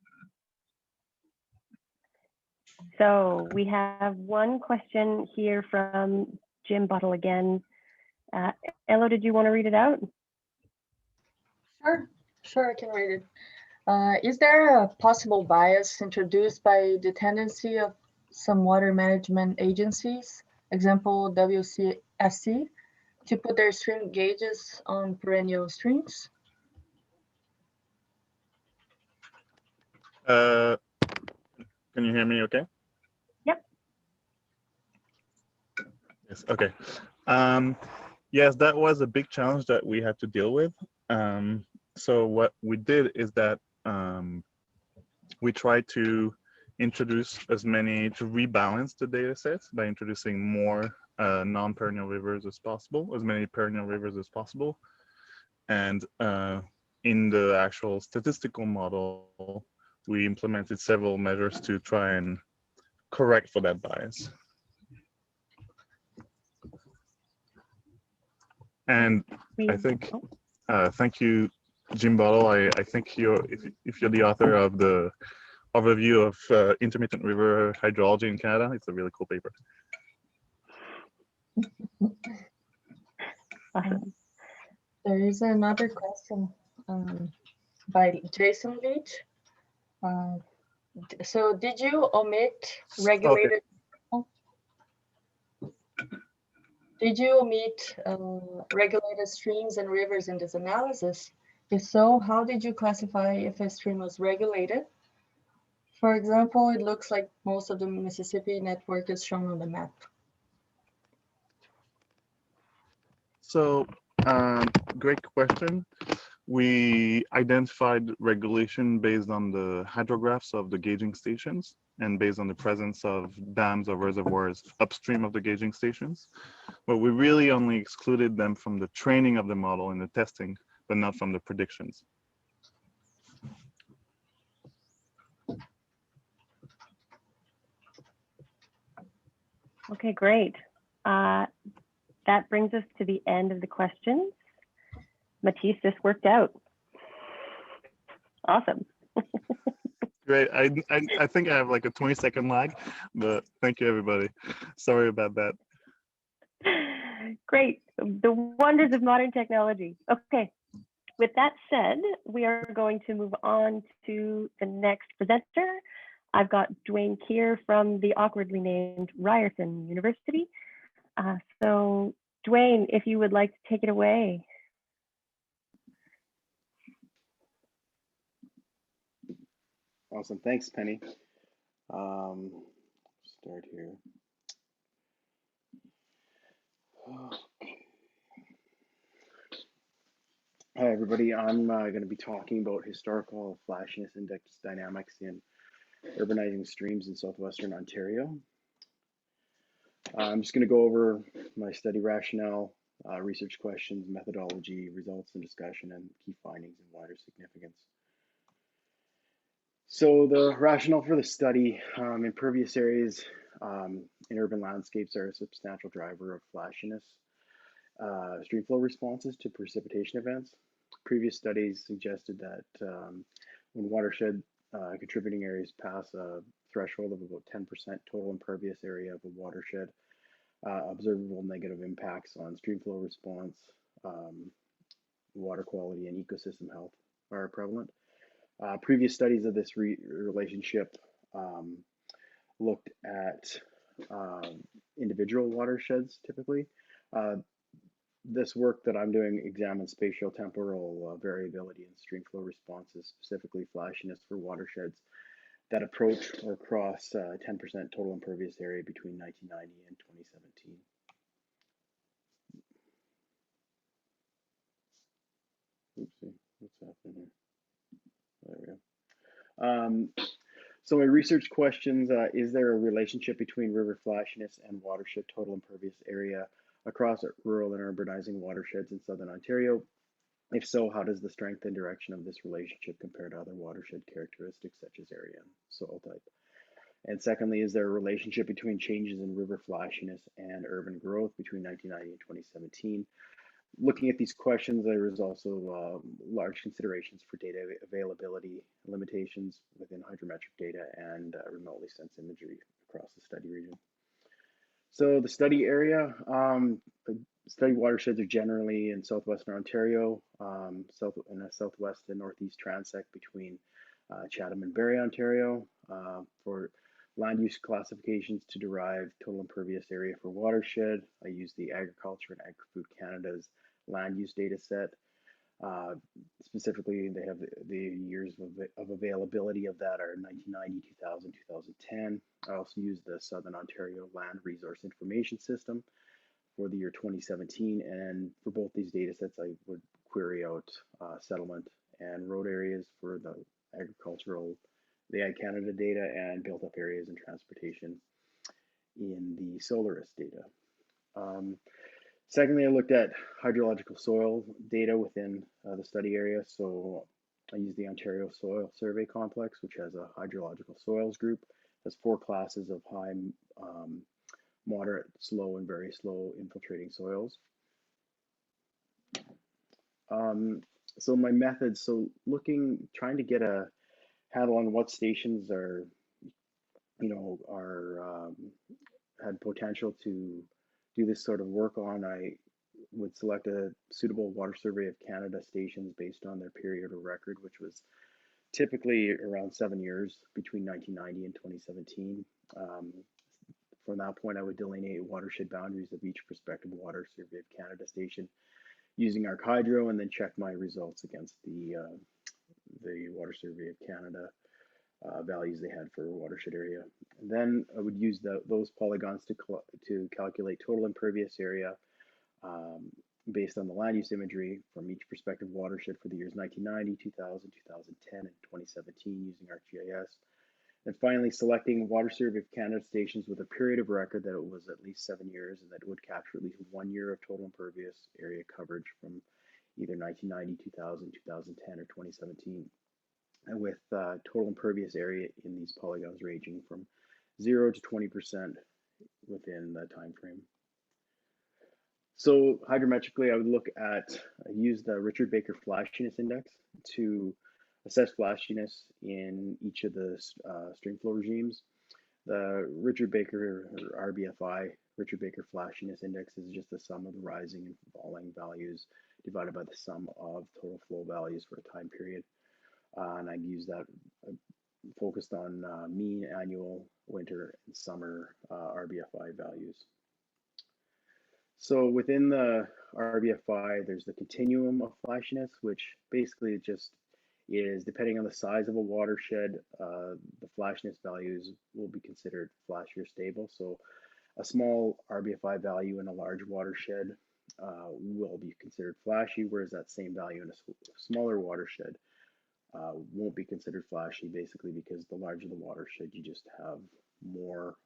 So we have one question here from Jim Buttle again. Elo, did you want to read it out? Sure, I can read it. Is there a possible bias introduced by the tendency of some water management agencies, example WCSC, to put their stream gauges on perennial streams? Can you hear me okay? Yep. Yes, okay. Yes, that was a big challenge that we had to deal with. So what we did is that we tried to introduce to rebalance the data sets by introducing more non-perennial rivers as possible, as many perennial rivers as possible. And in the actual statistical model, we implemented several measures to try and correct for that bias. And I think, thank you, Jim Bottle. I think if you're the author of the overview of intermittent river hydrology in Canada, it's a really cool paper. Awesome. There is another question by Jason Leach. So did you omit regulated? Okay. Did you omit regulated streams and rivers in this analysis? If so, how did you classify if a stream was regulated? For example, it looks like most of the Mississippi network is shown on the map. So, great question. We identified regulation based on the hydrographs of the gauging stations and based on the presence of dams or reservoirs upstream of the gauging stations. But we really only excluded them from the training of the model and the testing, but not from the predictions. Okay, great. That brings us to the end of the questions. Mathis, this worked out. Awesome. Great. I think I have like a 20-second lag, but thank you, everybody. Sorry about that. Great. The wonders of modern technology. Okay. With that said, we are going to move on to the next presenter. I've got Dwayne Keir from the awkwardly named Ryerson University. So Dwayne, if you would like to take it away. Awesome, thanks, Penny. Start here. Hi, everybody. I'm going to be talking about historical flashiness index dynamics in urbanizing streams in southwestern Ontario. I'm just going to go over my study rationale, research questions, methodology, results and discussion, and key findings and wider significance. So the rationale for the study, impervious areas in urban landscapes are a substantial driver of flashiness, stream flow responses to precipitation events. Previous studies suggested that when watershed contributing areas pass a threshold of about 10% total impervious area of a watershed, observable negative impacts on stream flow response, water quality, and ecosystem health are prevalent. Previous studies of this relationship looked at individual watersheds typically. This work that I'm doing examines spatial temporal variability in stream flow responses, specifically flashiness for watersheds that approach or cross 10% total impervious area between 1990 and 2017. Oopsie, what's happening here? There we go. So my research questions, is there a relationship between river flashiness and watershed total impervious area across rural and urbanizing watersheds in southern Ontario? If so, how does the strength and direction of this relationship compare to other watershed characteristics such as area and soil type? And secondly, is there a relationship between changes in river flashiness and urban growth between 1990 and 2017? Looking at these questions, there is also large considerations for data availability, limitations within hydrometric data, and remotely sensed imagery across the study region. So the study area, study watersheds are generally in southwestern Ontario, in a southwest and northeast transect between Chatham and Barrie, Ontario. For land use classifications to derive total impervious area for watershed, I use the Agriculture and Agri-Food Canada's land use data set. Specifically, they have the years of availability of that are 1990, 2000, 2010. I also use the Southern Ontario Land Resource Information System for the year 2017. And for both these data sets, I would query out settlement and road areas for the agricultural, the Ag Canada data, and built up areas and transportation in the Solaris data. Secondly, I looked at hydrological soil data within the study area. So I used the Ontario Soil Survey Complex, which has a hydrological soils group. It has 4 classes of high, moderate, slow, and very slow infiltrating soils. So my methods, so trying to get a handle on what stations are, had potential to do this sort of work on, I would select a suitable Water Survey of Canada stations based on their period of record, which was typically around 7 years between 1990 and 2017. From that point, I would delineate watershed boundaries of each prospective Water Survey of Canada station using ArcHydro, and then check my results against the Water Survey of Canada values they had for watershed area. And then I would use those polygons to calculate total impervious area based on the land use imagery from each prospective watershed for the years 1990, 2000, 2010, and 2017 using ArcGIS. And finally, selecting Water Survey of Canada stations with a period of record that it was at least 7 years and that it would capture at least 1 year of total impervious area coverage from either 1990, 2000, 2010, or 2017. And with total impervious area in these polygons ranging from 0 to 20% within the time frame. So hydrometrically, I would use the Richard Baker Flashiness Index to assess flashiness in each of the stream flow regimes. The Richard Baker, or RBFI, Richard Baker Flashiness Index, is just the sum of the rising and falling values divided by the sum of total flow values for a time period. And I use that focused on mean, annual, winter, and summer RBFI values. So within the RBFI, there's the continuum of flashiness, which basically just is depending on the size of a watershed, the flashiness values will be considered flashy or stable. So a small RBFI value in a large watershed will be considered flashy, whereas that same value in a smaller watershed won't be considered flashy, basically because the larger the watershed, you just have more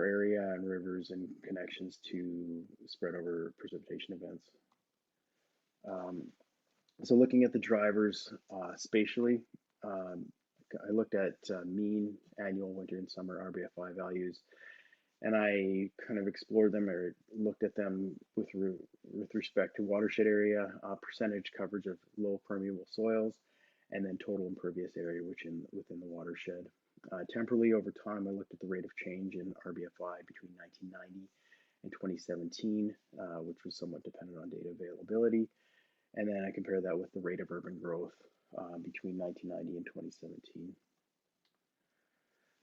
area and rivers and connections to spread over precipitation events. So looking at the drivers spatially, I looked at mean, annual, winter, and summer RBFI values, and I kind of explored them or looked at them with respect to watershed area, percentage coverage of low permeable soils, and then total impervious area within the watershed. Temporally, over time, I looked at the rate of change in RBFI between 1990 and 2017, which was somewhat dependent on data availability. And then I compared that with the rate of urban growth between 1990 and 2017.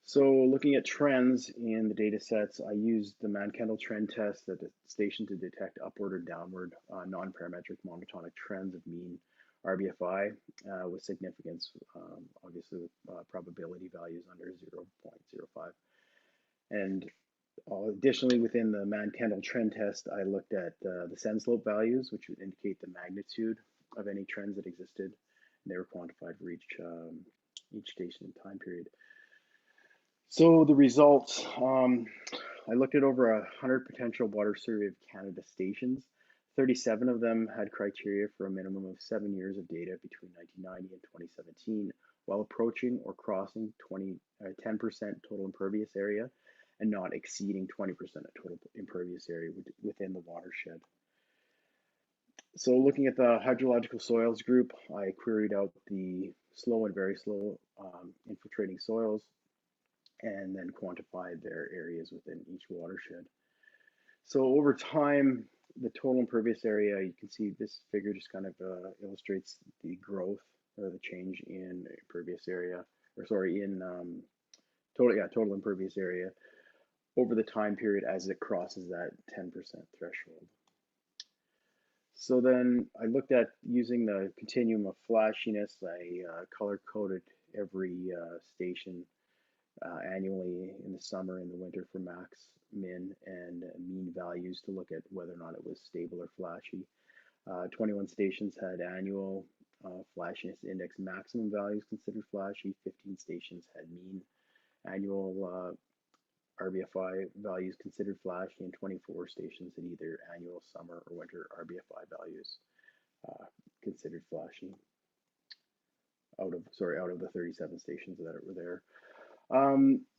So looking at trends in the data sets, I used the Mann-Kendall trend test at the station to detect upward or downward non-parametric monotonic trends of mean RBFI with significance, obviously with probability values under 0.05. And additionally, within the Mann-Kendall trend test, I looked at the send slope values, which would indicate the magnitude of any trends that existed. And they were quantified for each station and time period. So the results, I looked at over 100 potential Water Survey of Canada stations. 37 of them had criteria for a minimum of 7 years of data between 1990 and 2017, while approaching or crossing 10% total impervious area and not exceeding 20% of total impervious area within the watershed. So looking at the hydrological soils group, I queried out the slow and very slow infiltrating soils and then quantified their areas within each watershed. So over time, the total impervious area, you can see this figure just kind of illustrates the growth or the change in impervious area, or sorry, in total impervious area over the time period as it crosses that 10% threshold. So then I looked at using the continuum of flashiness. I color-coded every station annually in the summer and the winter for max, min, and mean values to look at whether or not it was stable or flashy. 21 stations had annual flashiness index maximum values considered flashy. 15 stations had mean annual RBFI values considered flashy, and 24 stations had either annual, summer, or winter RBFI values considered flashy. Out of the 37 stations that were there.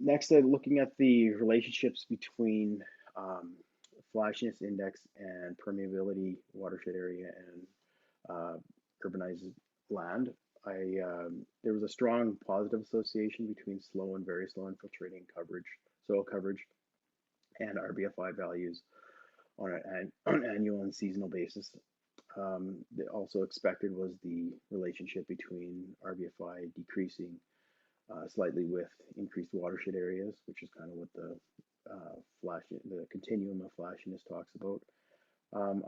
Next, looking at the relationships between flashiness index and permeability, watershed area, and urbanized land. There was a strong positive association between slow and very slow infiltrating soil coverage, and RBFI values on an annual and seasonal basis. Also expected was the relationship between RBFI decreasing slightly with increased watershed areas, which is kind of what the continuum of flashiness talks about.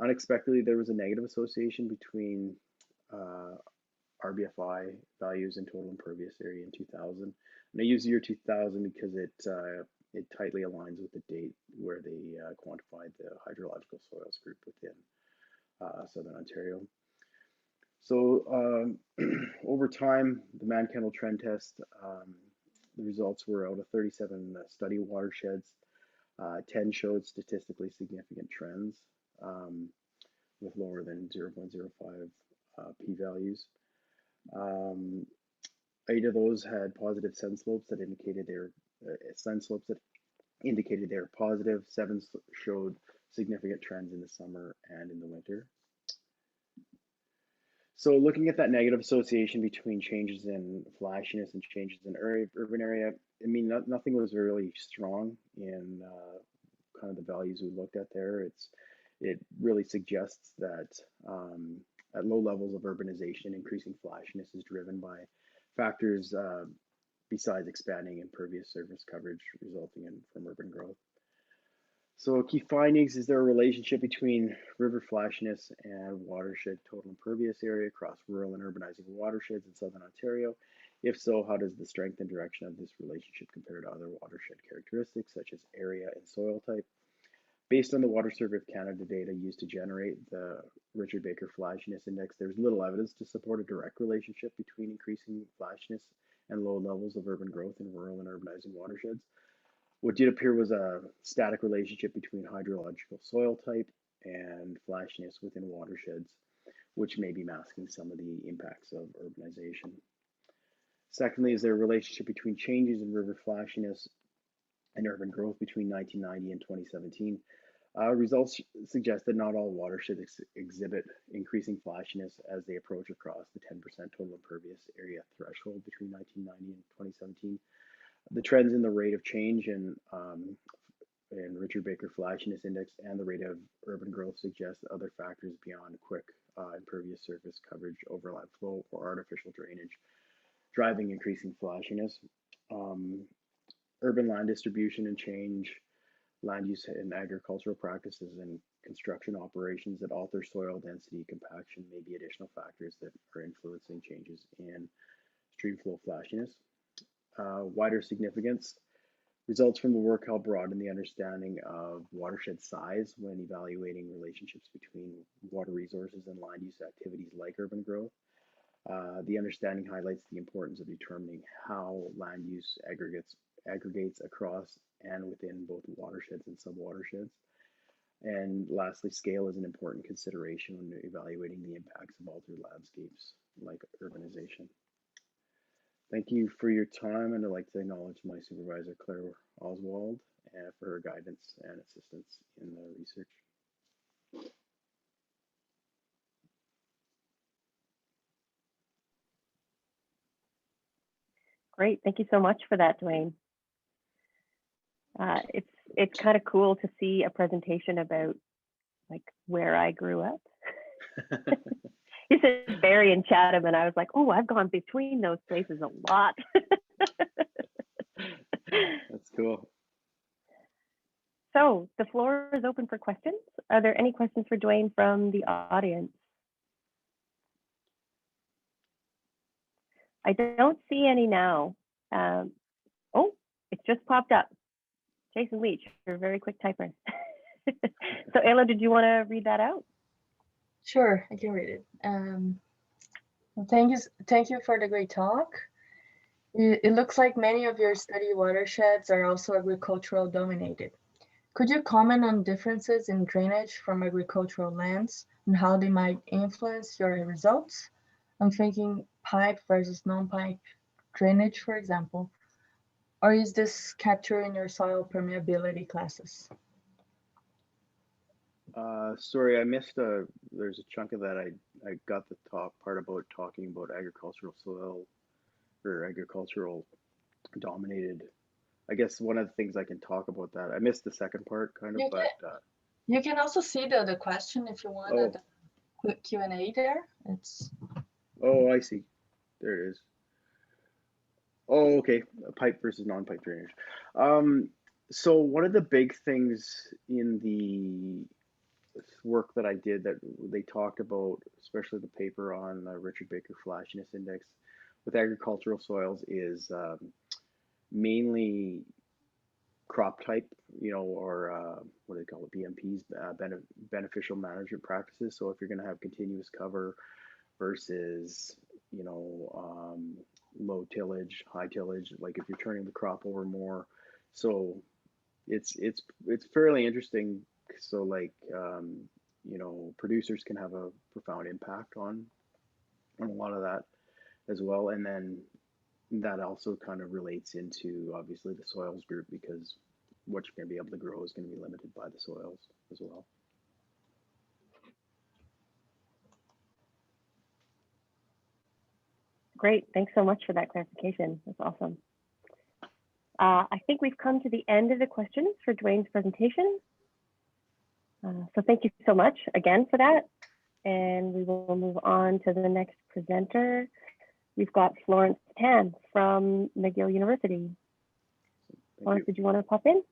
Unexpectedly, there was a negative association between RBFI values and total impervious area in 2000. And I use the year 2000 because it tightly aligns with the date where they quantified the hydrological soils group within Southern Ontario. So over time, the Man-Kendall trend test, the results were out of 37 study watersheds. 10 showed statistically significant trends with lower than 0.05 p-values. 8 of those had positive sun slopes that indicated they were positive. 7 showed significant trends in the summer and in the winter. So looking at that negative association between changes in flashiness and changes in urban area, I mean, nothing was really strong in kind of the values we looked at there. It really suggests that at low levels of urbanization, increasing flashiness is driven by factors besides expanding impervious surface coverage resulting from urban growth. So key findings, is there a relationship between river flashiness and watershed total impervious area across rural and urbanizing watersheds in Southern Ontario? If so, how does the strength and direction of this relationship compare to other watershed characteristics such as area and soil type? Based on the Water Survey of Canada data used to generate the Richard Baker Flashiness Index, there's little evidence to support a direct relationship between increasing flashiness and low levels of urban growth in rural and urbanizing watersheds. What did appear was a static relationship between hydrological soil type and flashiness within watersheds, which may be masking some of the impacts of urbanization. Secondly, is there a relationship between changes in river flashiness and urban growth between 1990 and 2017? Results suggest that not all watersheds exhibit increasing flashiness as they approach across the 10% total impervious area threshold between 1990 and 2017. The trends in the rate of change in Richard Baker Flashiness Index and the rate of urban growth suggest that other factors beyond quick impervious surface coverage, overland flow, or artificial drainage driving increasing flashiness. Urban land distribution and change, land use and agricultural practices and construction operations that alter soil density compaction may be additional factors that are influencing changes in stream flow flashiness. Wider significance, results from the work help broaden the understanding of watershed size when evaluating relationships between water resources and land use activities like urban growth. The understanding highlights the importance of determining how land use aggregates across and within both watersheds and subwatersheds. And lastly, scale is an important consideration when evaluating the impacts of altered landscapes like urbanization. Thank you for your time, and I'd like to acknowledge my supervisor, Claire Oswald, for her guidance and assistance in the research. Great, thank you so much for that, Dwayne. It's kind of cool to see a presentation about like where I grew up. You said Barrie and Chatham, and I was like, oh, I've gone between those places a lot. That's cool. So the floor is open for questions. Are there any questions for Dwayne from the audience? I don't see any now. Oh, it just popped up. Jason Leach, you're a very quick typer. So Ayla, did you want to read that out? Sure, I can read it. Thank you for the great talk. It looks like many of your study watersheds are also agricultural dominated. Could you comment on differences in drainage from agricultural lands and how they might influence your results? I'm thinking pipe versus non-pipe drainage, for example. Or is this captured in your soil permeability classes? Sorry, I missed there's a chunk of that. I got the top part about talking about agricultural soil or agricultural dominated I guess one of the things I can talk about that. I missed the second part kind of, but you can also see the question if you want the Q&A there. It's I see. There it is. Oh, okay. Pipe versus non-pipe drainage. So one of the big things in the work that I did that they talked about, especially the paper on the Richard Baker Flashiness Index with agricultural soils, is mainly crop type, or what do they call it, BMPs, beneficial management practices. So if you're going to have continuous cover versus, low tillage, high tillage, like if you're turning the crop over more. So it's fairly interesting. So like, producers can have a profound impact on a lot of that as well. And then that also kind of relates into obviously the soils group, because what you're going to be able to grow is going to be limited by the soils as well. Great, thanks so much for that clarification. That's awesome. I think we've come to the end of the questions for Dwayne's presentation. So thank you so much again for that. And we will move on to the next presenter. We've got Florence Tan from McGill University. Florence, did you want to pop in?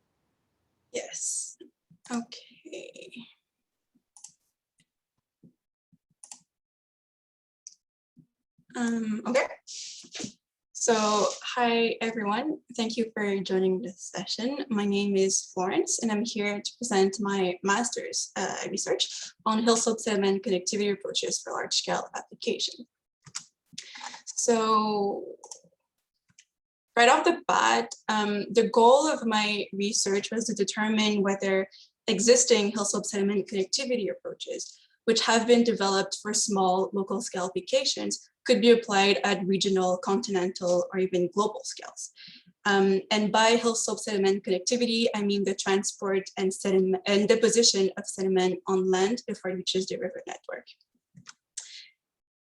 Yes. Okay. Okay. So hi, everyone. Thank you for joining this session. My name is Florence, and I'm here to present my master's research on hill slope sediment connectivity approaches for large-scale application. So right off the bat, the goal of my research was to determine whether existing hill slope sediment connectivity approaches, which have been developed for small local scale applications, could be applied at regional, continental, or even global scales. And by hill slope sediment connectivity, I mean the transport and deposition of sediment on land before it reaches the river network.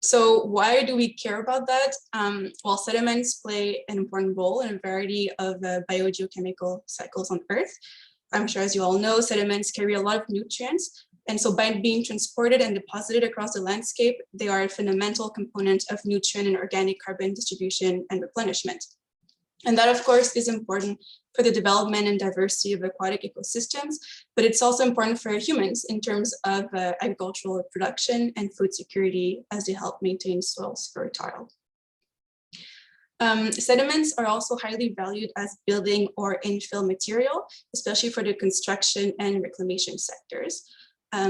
So why do we care about that? Well, sediments play an important role in a variety of biogeochemical cycles on Earth. I'm sure, as you all know, sediments carry a lot of nutrients. And so by being transported and deposited across the landscape, they are a fundamental component of nutrient and organic carbon distribution and replenishment. And that, of course, is important for the development and diversity of aquatic ecosystems, but it's also important for humans in terms of agricultural production and food security, as they help maintain soils fertile. Sediments are also highly valued as building or infill material, especially for the construction and reclamation sectors.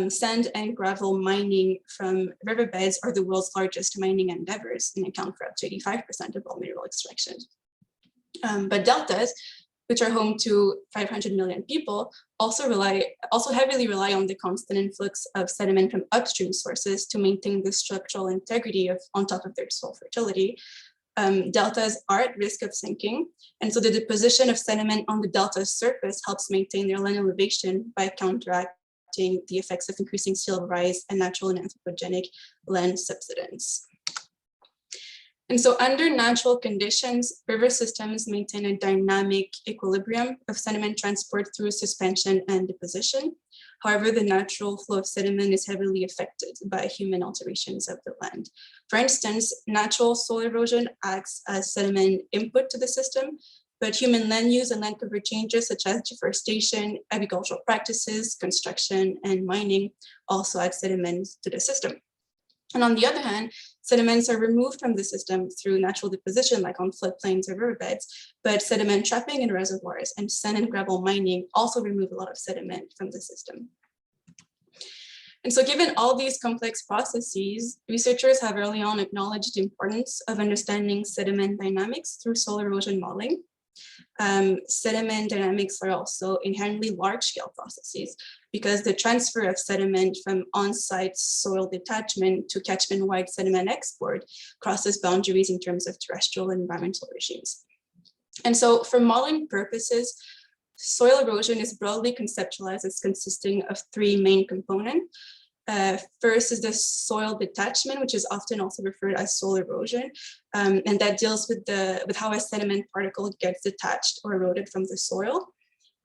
Sand and gravel mining from riverbeds are the world's largest mining endeavors and account for up to 85% of all mineral extraction. But deltas, which are home to 500 million people, also heavily rely on the constant influx of sediment from upstream sources to maintain the structural integrity on top of their soil fertility. Deltas are at risk of sinking, and so the deposition of sediment on the delta's surface helps maintain their land elevation by counteracting the effects of increasing sea level rise and natural and anthropogenic land subsidence. And so under natural conditions, river systems maintain a dynamic equilibrium of sediment transport through suspension and deposition. However, the natural flow of sediment is heavily affected by human alterations of the land. For instance, natural soil erosion acts as sediment input to the system, but human land use and land cover changes such as deforestation, agricultural practices, construction, and mining also add sediment to the system. And on the other hand, sediments are removed from the system through natural deposition, like on floodplains or riverbeds, but sediment trapping in reservoirs and sand and gravel mining also remove a lot of sediment from the system. And so given all these complex processes, researchers have early on acknowledged the importance of understanding sediment dynamics through soil erosion modeling. Sediment dynamics are also inherently large-scale processes because the transfer of sediment from on-site soil detachment to catchment-wide sediment export crosses boundaries in terms of terrestrial and environmental regimes. And so for modeling purposes, soil erosion is broadly conceptualized as consisting of three main components. First is the soil detachment, which is often also referred as soil erosion, and that deals with how a sediment particle gets detached or eroded from the soil.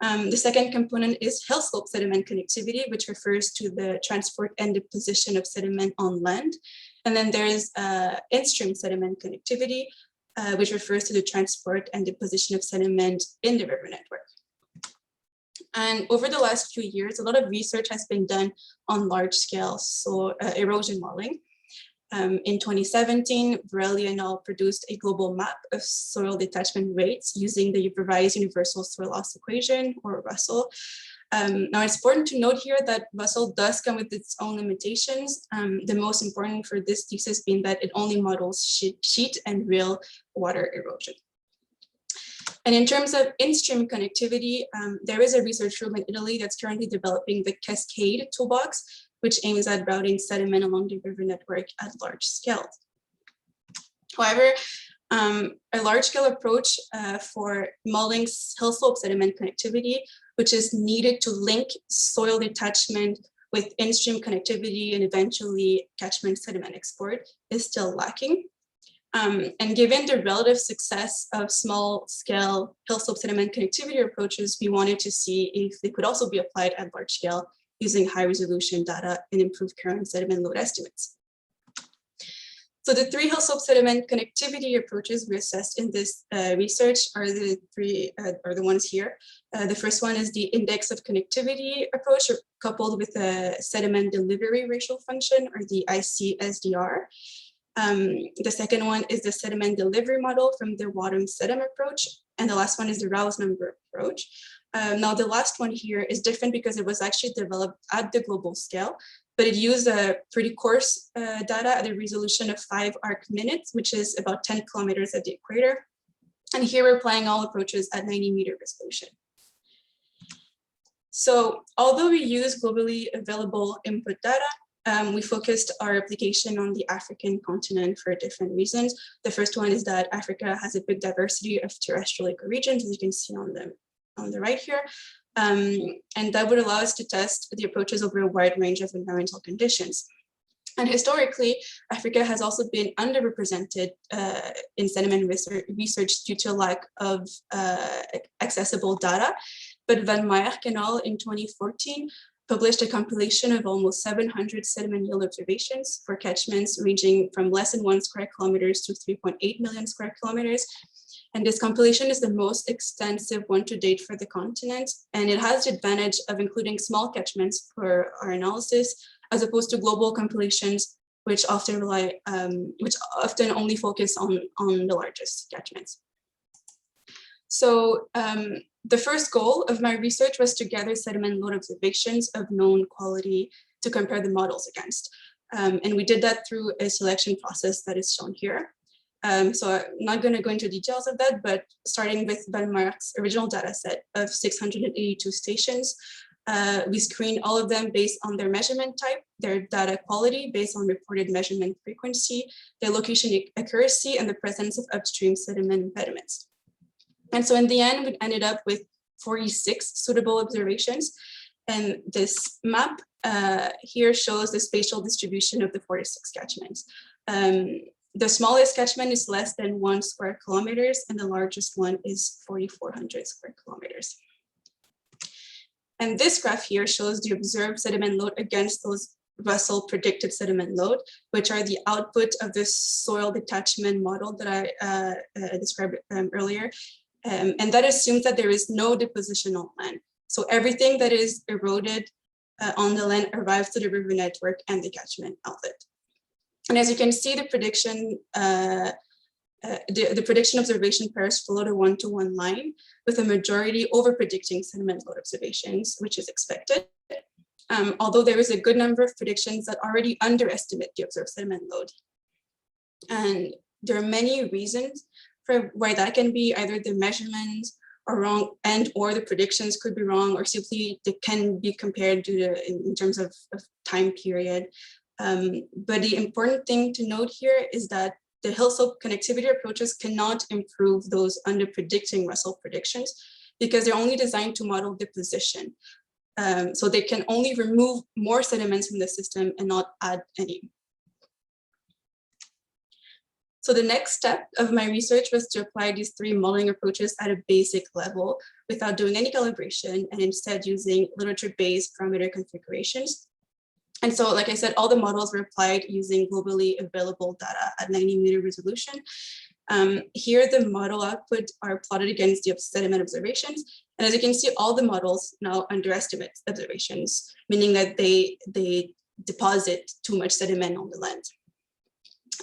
The second component is hill slope sediment connectivity, which refers to the transport and deposition of sediment on land. And then there's in-stream sediment connectivity, which refers to the transport and deposition of sediment in the river network. And over the last few years, a lot of research has been done on large-scale erosion modeling. In 2017, Borelli et al. Produced a global map of soil detachment rates using the revised Universal Soil Loss Equation, or Russell. Now, it's important to note here that Russell does come with its own limitations, the most important for this thesis being that it only models sheet and real water erosion. And in terms of in-stream connectivity, there is a research group in Italy that's currently developing the Cascade toolbox, which aims at routing sediment along the river network at large scale. However, a large-scale approach for modeling hill slope sediment connectivity, which is needed to link soil detachment with in-stream connectivity and eventually catchment sediment export, is still lacking. And given the relative success of small-scale hill slope sediment connectivity approaches, we wanted to see if they could also be applied at large scale using high-resolution data and improved current sediment load estimates. So the three hill slope sediment connectivity approaches we assessed in this research are the ones here. The first one is the index of connectivity approach, coupled with a sediment delivery ratio function, or the ICSDR. The second one is the sediment delivery model from the Wadham-Sedam approach. And the last one is the Rouse number approach. Now, the last one here is different because it was actually developed at the global scale, but it used a pretty coarse data at a resolution of 5 arc minutes, which is about 10 kilometers at the equator. And here we're applying all approaches at 90-meter resolution. So although we use globally available input data, we focused our application on the African continent for different reasons. The first one is that Africa has a big diversity of terrestrial ecoregions, as you can see on the right here. And that would allow us to test the approaches over a wide range of environmental conditions. And historically, Africa has also been underrepresented in sediment research due to a lack of accessible data. But Van Meyer et al. In 2014 published a compilation of almost 700 sediment yield observations for catchments ranging from less than 1 square kilometers to 3.8 million square kilometers. And this compilation is the most extensive one to date for the continent. And it has the advantage of including small catchments for our analysis, as opposed to global compilations, which often only focus on the largest catchments. So the first goal of my research was to gather sediment load observations of known quality to compare the models against. And we did that through a selection process that is shown here. So I'm not going to go into details of that, but starting with Van Meyer's original data set of 682 stations, we screened all of them based on their measurement type, their data quality based on reported measurement frequency, their location accuracy, and the presence of upstream sediment impediments. And so in the end, we ended up with 46 suitable observations. And this map here shows the spatial distribution of the 46 catchments. The smallest catchment is less than 1 square kilometers, and the largest one is 4,400 square kilometers. And this graph here shows the observed sediment load against those Russell predicted sediment load, which are the output of the soil detachment model that I described earlier. And that assumes that there is no deposition on land. So everything that is eroded on the land arrives to the river network and the catchment outlet. And as you can see, the prediction observation pairs followed a 1-to-1 line, with a majority over predicting sediment load observations, which is expected. Although there is a good number of predictions that already underestimate the observed sediment load. And there are many reasons for why that can be. Either the measurements are wrong or the predictions could be wrong, or simply they can be compared due to in terms of time period. But the important thing to note here is that the hill slope connectivity approaches cannot improve those under predicting Russell predictions, because they're only designed to model deposition. So they can only remove more sediments from the system and not add any. So the next step of my research was to apply these three modeling approaches at a basic level without doing any calibration and instead using literature-based parameter configurations. And so, like I said, all the models were applied using globally available data at 90-meter resolution. Here, the model output are plotted against the sediment observations. And as you can see, all the models now underestimate observations, meaning that they deposit too much sediment on the land.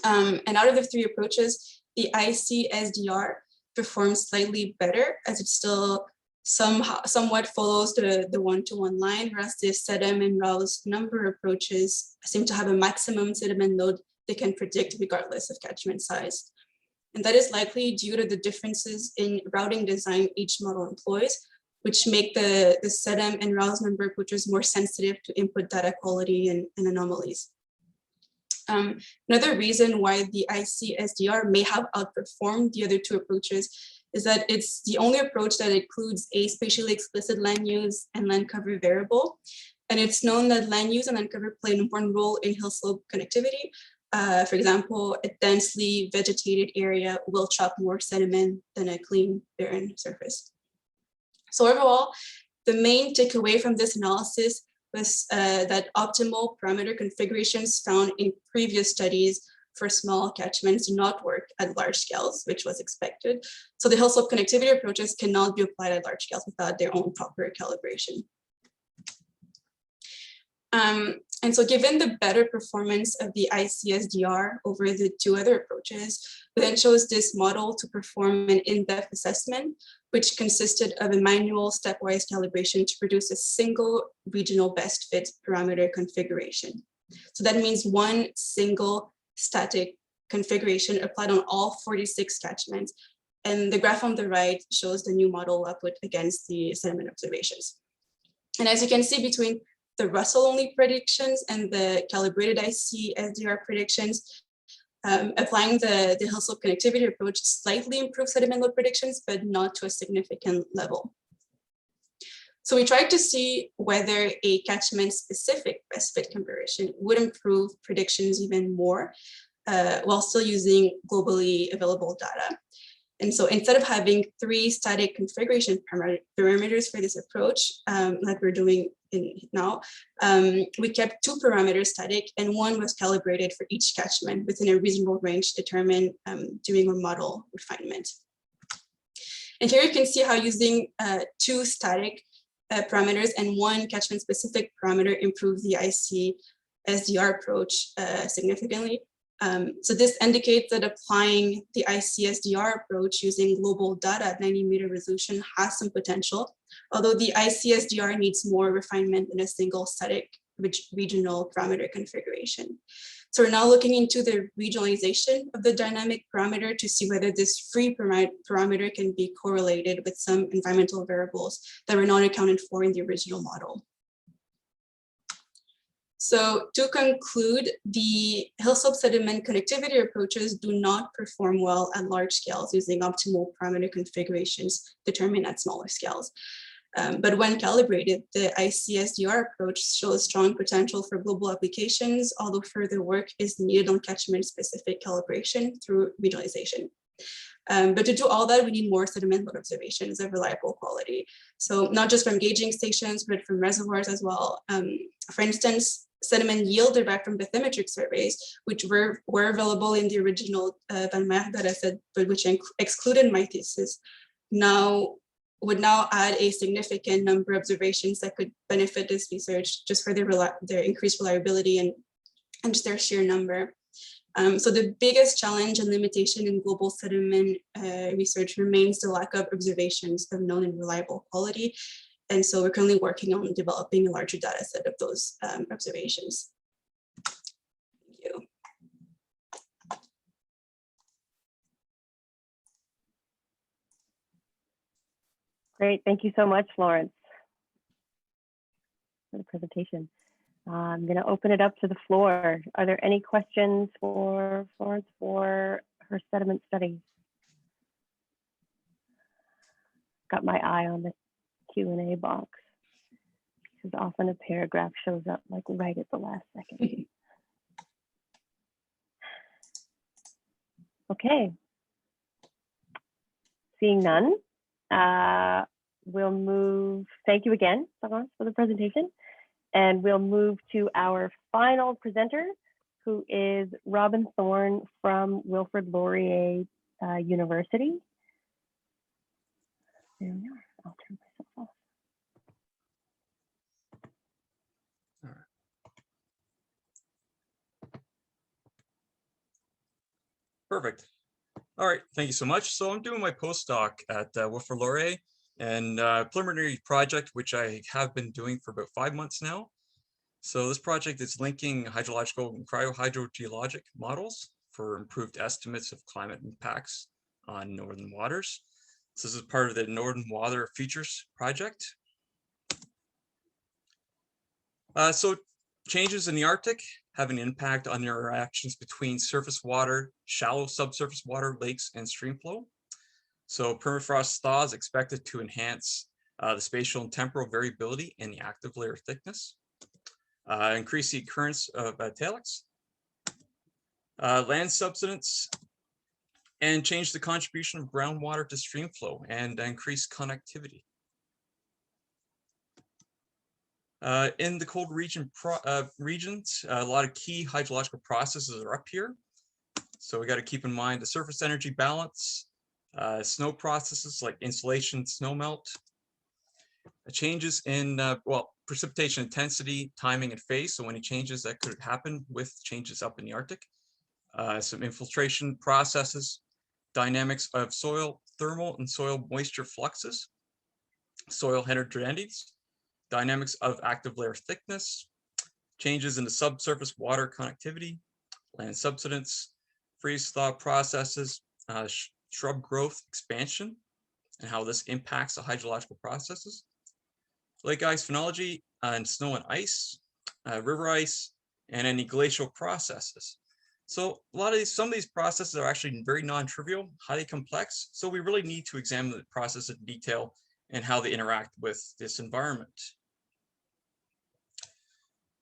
And out of the three approaches, the ICSDR performs slightly better, as it still somewhat follows the one-to-one line, whereas the sediment and Rao's number approaches seem to have a maximum sediment load they can predict regardless of catchment size. And that is likely due to the differences in routing design each model employs, which make the sediment and Rao's number approaches more sensitive to input data quality and anomalies. Another reason why the ICSDR may have outperformed the other two approaches is that it's the only approach that includes a spatially explicit land use and land cover variable. And it's known that land use and land cover play an important role in hill slope connectivity. For example, a densely vegetated area will trap more sediment than a clean, barren surface. So overall, the main takeaway from this analysis was that optimal parameter configurations found in previous studies for small catchments do not work at large scales, which was expected. So the hill slope connectivity approaches cannot be applied at large scales without their own proper calibration. And so given the better performance of the ICSDR over the two other approaches, we then chose this model to perform an in-depth assessment, which consisted of a manual stepwise calibration to produce a single regional best fit parameter configuration. So that means one single static configuration applied on all 46 catchments. And the graph on the right shows the new model output against the sediment observations. And as you can see, between the Russell-only predictions and the calibrated ICSDR predictions, applying the hill slope connectivity approach slightly improved sediment load predictions, but not to a significant level. So we tried to see whether a catchment-specific best fit comparison would improve predictions even more while still using globally available data. And so instead of having three static configuration parameters for this approach, like we're doing now, we kept two parameters static and one was calibrated for each catchment within a reasonable range determined during our model refinement. And here you can see how using two static parameters and one catchment specific parameter improves the ICSDR approach significantly. So this indicates that applying the ICSDR approach using global data at 90-meter resolution has some potential, although the ICSDR needs more refinement in a single static regional parameter configuration. So we're now looking into the regionalization of the dynamic parameter to see whether this free parameter can be correlated with some environmental variables that were not accounted for in the original model. So to conclude, the hill slope sediment connectivity approaches do not perform well at large scales using optimal parameter configurations determined at smaller scales. But when calibrated, the ICSDR approach shows strong potential for global applications, although further work is needed on catchment-specific calibration through regionalization. But to do all that, we need more sediment load observations of reliable quality. So not just from gauging stations, but from reservoirs as well. For instance, sediment yield derived from bathymetric surveys, which were available in the original Van Maer data set, but which excluded my thesis, would now add a significant number of observations that could benefit this research just for their increased reliability and just their sheer number. So the biggest challenge and limitation in global sediment research remains the lack of observations of known and reliable quality. And so we're currently working on developing a larger data set of those observations. Thank you. Great, thank you so much, Florence, for the presentation. I'm going to open it up to the floor. Are there any questions for Florence for her sediment studies? Got my eye on the Q&A box. Because often a paragraph shows up like right at the last second. Okay. Seeing none, we'll move. Thank you again, Florence, for the presentation. And we'll move to our final presenter, who is Robin Thorne from Wilfrid Laurier University. There we are. I'll turn myself off. All right. Perfect. All right, thank you so much. So I'm doing my postdoc at Wilfrid Laurier, and preliminary project, which I have been doing for about 5 months now. So this project is linking hydrological and cryohydrogeologic models for improved estimates of climate impacts on northern waters. So this is part of the Northern Water Futures project. So changes in the Arctic have an impact on the interactions between surface water, shallow subsurface water, lakes, and stream flow. So permafrost thaw is expected to enhance the spatial and temporal variability in the active layer thickness, increase the occurrence of talics, land subsidence, and change the contribution of groundwater to stream flow and increase connectivity. In the cold regions, a lot of key hydrological processes are up here. So we got to keep in mind the surface energy balance, snow processes like insolation, snowmelt, changes in, precipitation intensity, timing, and phase. So any changes that could happen with changes up in the Arctic. Some infiltration processes, dynamics of soil thermal and soil moisture fluxes, soil heterogeneities, dynamics of active layer thickness, changes in the subsurface water connectivity, land subsidence, freeze-thaw processes, shrub growth expansion, and how this impacts the hydrological processes, lake ice phenology and snow and ice, river ice, and any glacial processes. So some of these processes are actually very non-trivial, highly complex. So we really need to examine the process in detail and how they interact with this environment.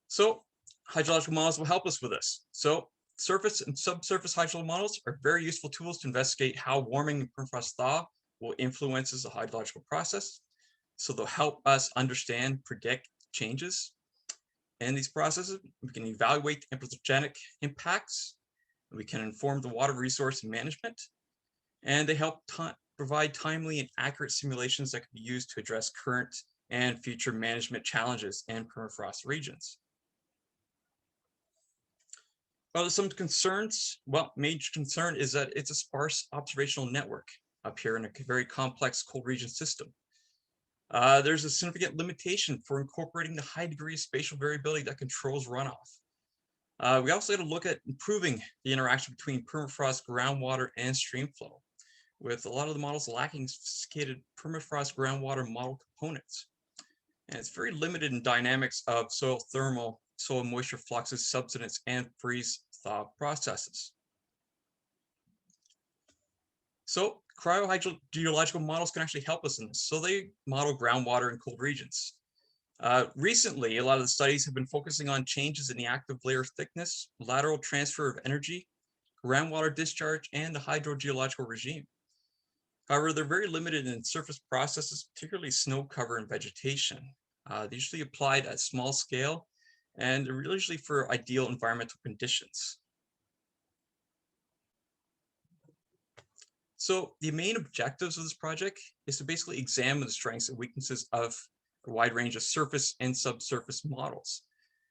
So hydrological models will help us with this. So surface and subsurface hydrological models are very useful tools to investigate how warming and permafrost thaw will influences the hydrological process. So they'll help us understand, predict changes in these processes. We can evaluate the anthropogenic impacts. We can inform the water resource management, and they help provide timely and accurate simulations that can be used to address current and future management challenges in permafrost regions. Well, some concerns. Well, major concern is that it's a sparse observational network up here in a very complex cold region system. There's a significant limitation for incorporating the high degree of spatial variability that controls runoff. We also got to look at improving the interaction between permafrost groundwater and stream flow, with a lot of the models lacking sophisticated permafrost groundwater model components. And it's very limited in dynamics of soil thermal, soil moisture fluxes, subsidence, and freeze-thaw processes. So cryohydrogeological models can actually help us in this. So they model groundwater in cold regions. Recently, a lot of the studies have been focusing on changes in the active layer thickness, lateral transfer of energy, groundwater discharge, and the hydrogeological regime. However, they're very limited in surface processes, particularly snow cover and vegetation. They're usually applied at small scale, and they're usually for ideal environmental conditions. So the main objectives of this project is to basically examine the strengths and weaknesses of a wide range of surface and subsurface models.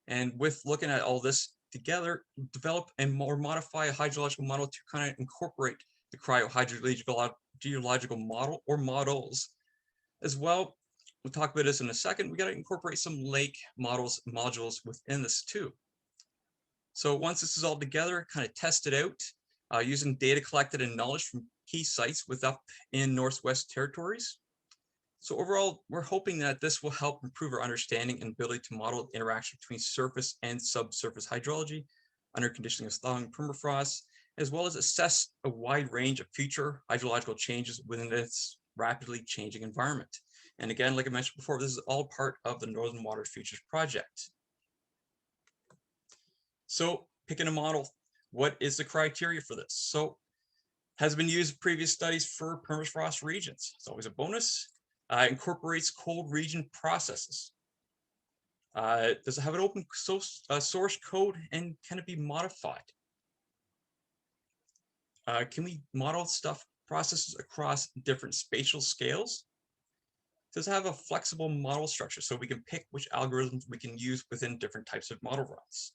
And with looking at all this together, develop and modify a hydrological model to kind of incorporate the cryohydrogeological model or models as well. We'll talk about this in a second. We got to incorporate some lake models and modules within this too. So once this is all together, kind of test it out using data collected and knowledge from key sites up in Northwest Territories. So overall, we're hoping that this will help improve our understanding and ability to model the interaction between surface and subsurface hydrology under conditioning of thawing permafrost, as well as assess a wide range of future hydrological changes within its rapidly changing environment. And again, like I mentioned before, this is all part of the Northern Water Futures Project. So picking a model, what is the criteria for this? So has been used in previous studies for permafrost regions. It's always a bonus. Incorporates cold region processes. Does it have an open source code, and can it be modified? Can we model processes across different spatial scales? Does it have a flexible model structure so we can pick which algorithms we can use within different types of model runs?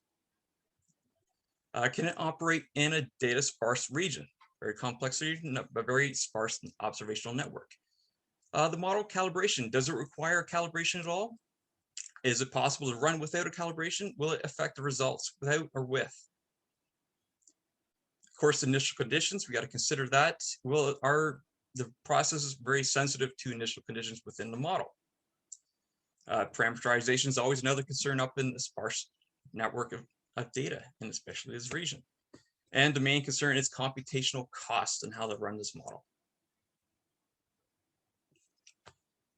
Can it operate in a data sparse region? Very complex region, but very sparse observational network. The model calibration, does it require calibration at all? Is it possible to run without a calibration? Will it affect the results without or with? Of course, initial conditions, we got to consider that. Are the processes very sensitive to initial conditions within the model? Parameterization is always another concern up in the sparse network of data, and especially this region. And the main concern is computational cost and how to run this model.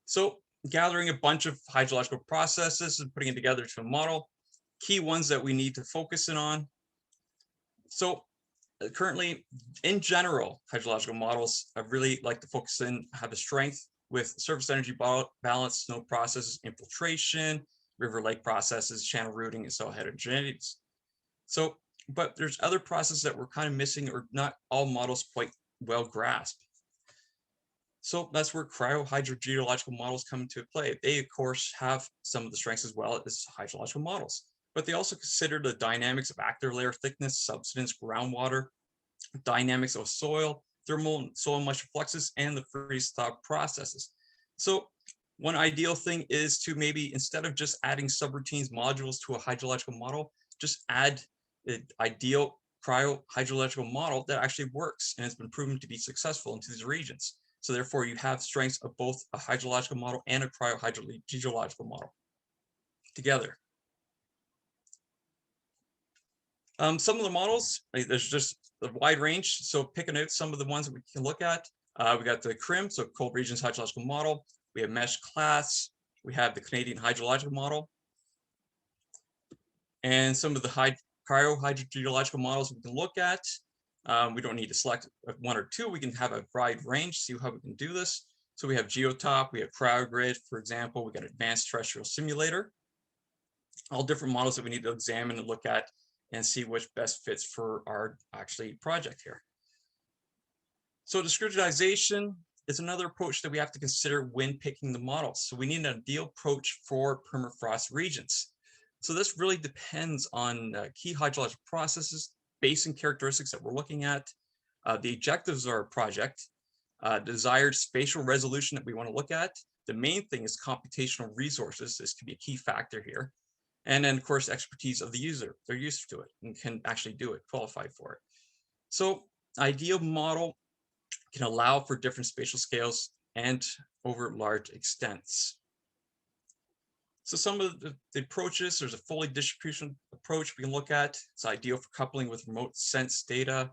So gathering a bunch of hydrological processes and putting it together to a model, key ones that we need to focus in on. So currently, in general, hydrological models, I really like to focus in, have a strength with surface energy balance, snow processes, infiltration, river lake processes, channel routing, and soil heterogeneities. So, but there's other processes that we're kind of missing, or not all models quite well grasp. So that's where cryo-hydrogeological models come into play. They, of course, have some of the strengths as well as hydrological models, but they also consider the dynamics of active layer thickness, subsidence, groundwater, dynamics of soil, thermal and soil moisture fluxes, and the freeze-thaw processes. So one ideal thing is to maybe, instead of just adding subroutines modules to a hydrological model, just add an ideal cryo-hydrological model that actually works and has been proven to be successful into these regions. So therefore, you have strengths of both a hydrological model and a cryo-hydrogeological model together. Some of the models, there's just a wide range. So picking out some of the ones that we can look at, we got the CRIM, so Cold Regions Hydrological Model. We have Mesh Class. We have the Canadian Hydrological Model. And some of the cryo-hydrogeological models we can look at. We don't need to select one or two. We can have a wide range, see how we can do this. So we have Geotop, we have CryoGrid, for example. We got Advanced Terrestrial Simulator. All different models that we need to examine and look at and see which best fits for our project here. So discretization is another approach that we have to consider when picking the models. So we need an ideal approach for permafrost regions. So this really depends on key hydrologic processes, basin characteristics that we're looking at, the objectives of our project, desired spatial resolution that we want to look at. The main thing is computational resources. This could be a key factor here. And then, of course, expertise of the user. They're used to it and can actually do it, qualify for it. So ideal model can allow for different spatial scales and over large extents. So some of the approaches, there's a fully distribution approach we can look at. It's ideal for coupling with remote sense data.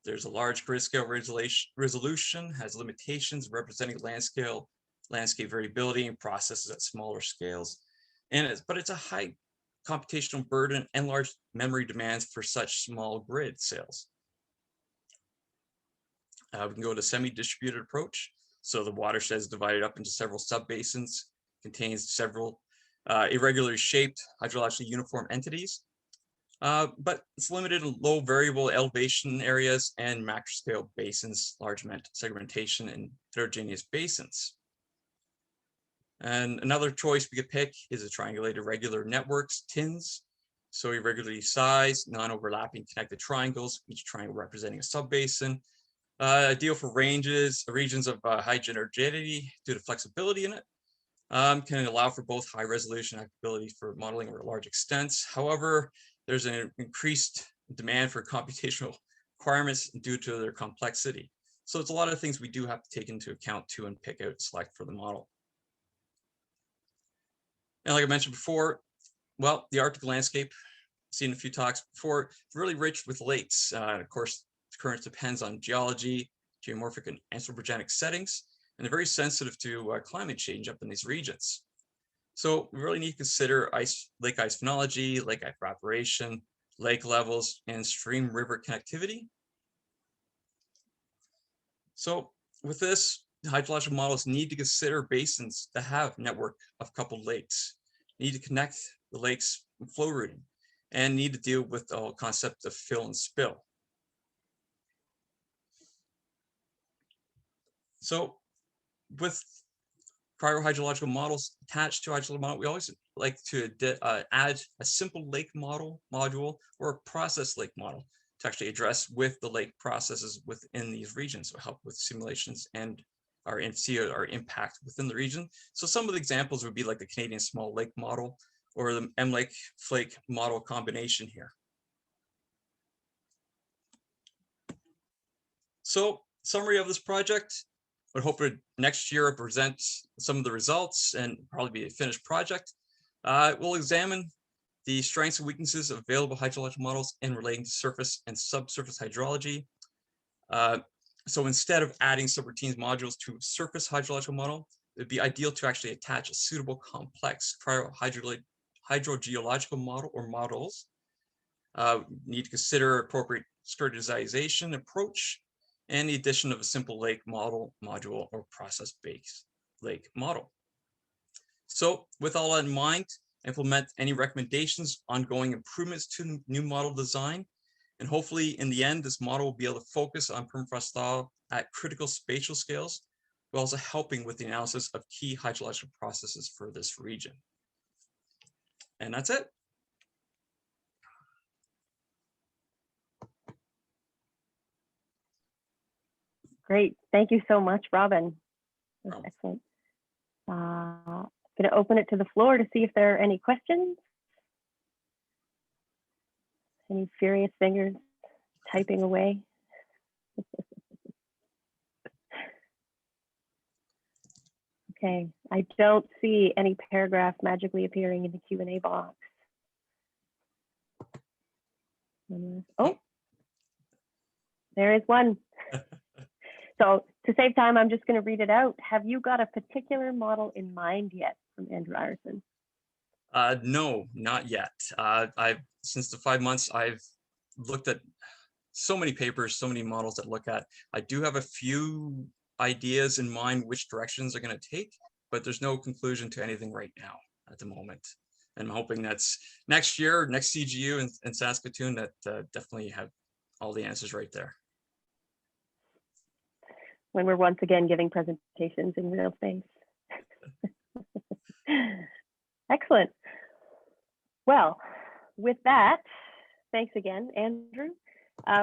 There's a large grid scale resolution, has limitations representing landscape variability and processes at smaller scales. But it's a high computational burden and large memory demands for such small grid scales. We can go to semi-distributed approach. So the watershed is divided up into several subbasins, contains several irregularly shaped, hydrologically uniform entities, but it's limited to low variable elevation areas and macro scale basins, large segmentation, and heterogeneous basins. And another choice we could pick is a triangulated regular networks, TINs. So irregularly sized, non-overlapping connected triangles, each triangle representing a subbasin. Ideal for regions of high heterogeneity due to flexibility in it. Can allow for both high resolution ability for modeling over large extents. However, there's an increased demand for computational requirements due to their complexity. So it's a lot of things we do have to take into account too and pick out, select for the model. And like I mentioned before, well, the Arctic landscape, seen a few talks before, really rich with lakes. Of course, the current depends on geology, geomorphic and anthropogenic settings. and they're very sensitive to climate change up in these regions. So we really need to consider lake ice phenology, lake ice evaporation, lake levels, and stream river connectivity. So with this, the hydrological models need to consider basins that have network of coupled lakes, need to connect the lakes flow routing, and need to deal with the whole concept of fill and spill. So with cryohydrological models attached to hydrological model, we always like to add a simple lake module or a process lake model to actually address with the lake processes within these regions, so help with simulations and our impact within the region. So some of the examples would be like the Canadian small lake model or the M-Lake Flake model combination here. So summary of this project, I hope for next year present some of the results and probably be a finished project. We'll examine the strengths and weaknesses of available hydrological models in relating to surface and subsurface hydrology. So instead of adding subroutines modules to a surface hydrological model, it'd be ideal to actually attach a suitable complex hydrogeological model or models. Need to consider appropriate skirdization approach and the addition of a simple lake module or process-based lake model. So with all that in mind, implement any recommendations, ongoing improvements to the new model design, and hopefully in the end, this model will be able to focus on permafrost thaw at critical spatial scales, while also helping with the analysis of key hydrological processes for this region. And that's it. Great. Thank you so much, Robin. That's excellent. I'm going to open it to the floor to see if there are any questions. Any furious fingers typing away? Okay, I don't see any paragraph magically appearing in the Q&A box. Oh, there is one. So to save time, I'm just going to read it out. Have you got a particular model in mind yet? From Andrew Ireson. No, not yet. Since the 5 months, I've looked at so many papers, so many models that look at. I do have a few ideas in mind which directions are going to take, but there's no conclusion to anything right now at the moment. And I'm hoping that's next year, next CGU in Saskatoon, that definitely have all the answers right there. When we're once again giving presentations in real space. Excellent. Well, with that, thanks again, Andrew.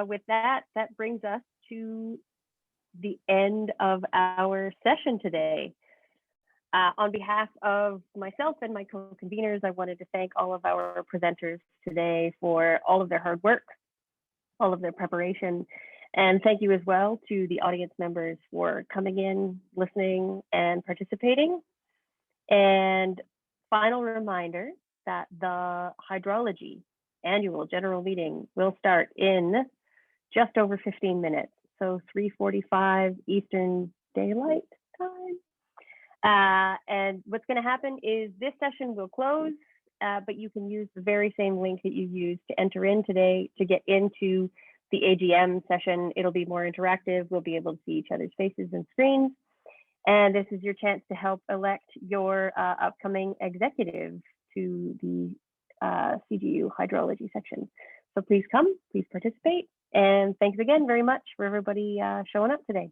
With that, that brings us to the end of our session today. On behalf of myself and my co-conveners, I wanted to thank all of our presenters today for all of their hard work, all of their preparation, and thank you as well to the audience members for coming in, listening, and participating. And final reminder that the Hydrology annual general meeting will start in just over 15 minutes. So 3:45 Eastern Daylight Time. And what's going to happen is this session will close, but you can use the very same link that you used to enter in today to get into the AGM session. It'll be more interactive. We'll be able to see each other's faces and screens. And this is your chance to help elect your upcoming executive to the CGU hydrology section. So please come, please participate. And thanks again very much for everybody showing up today.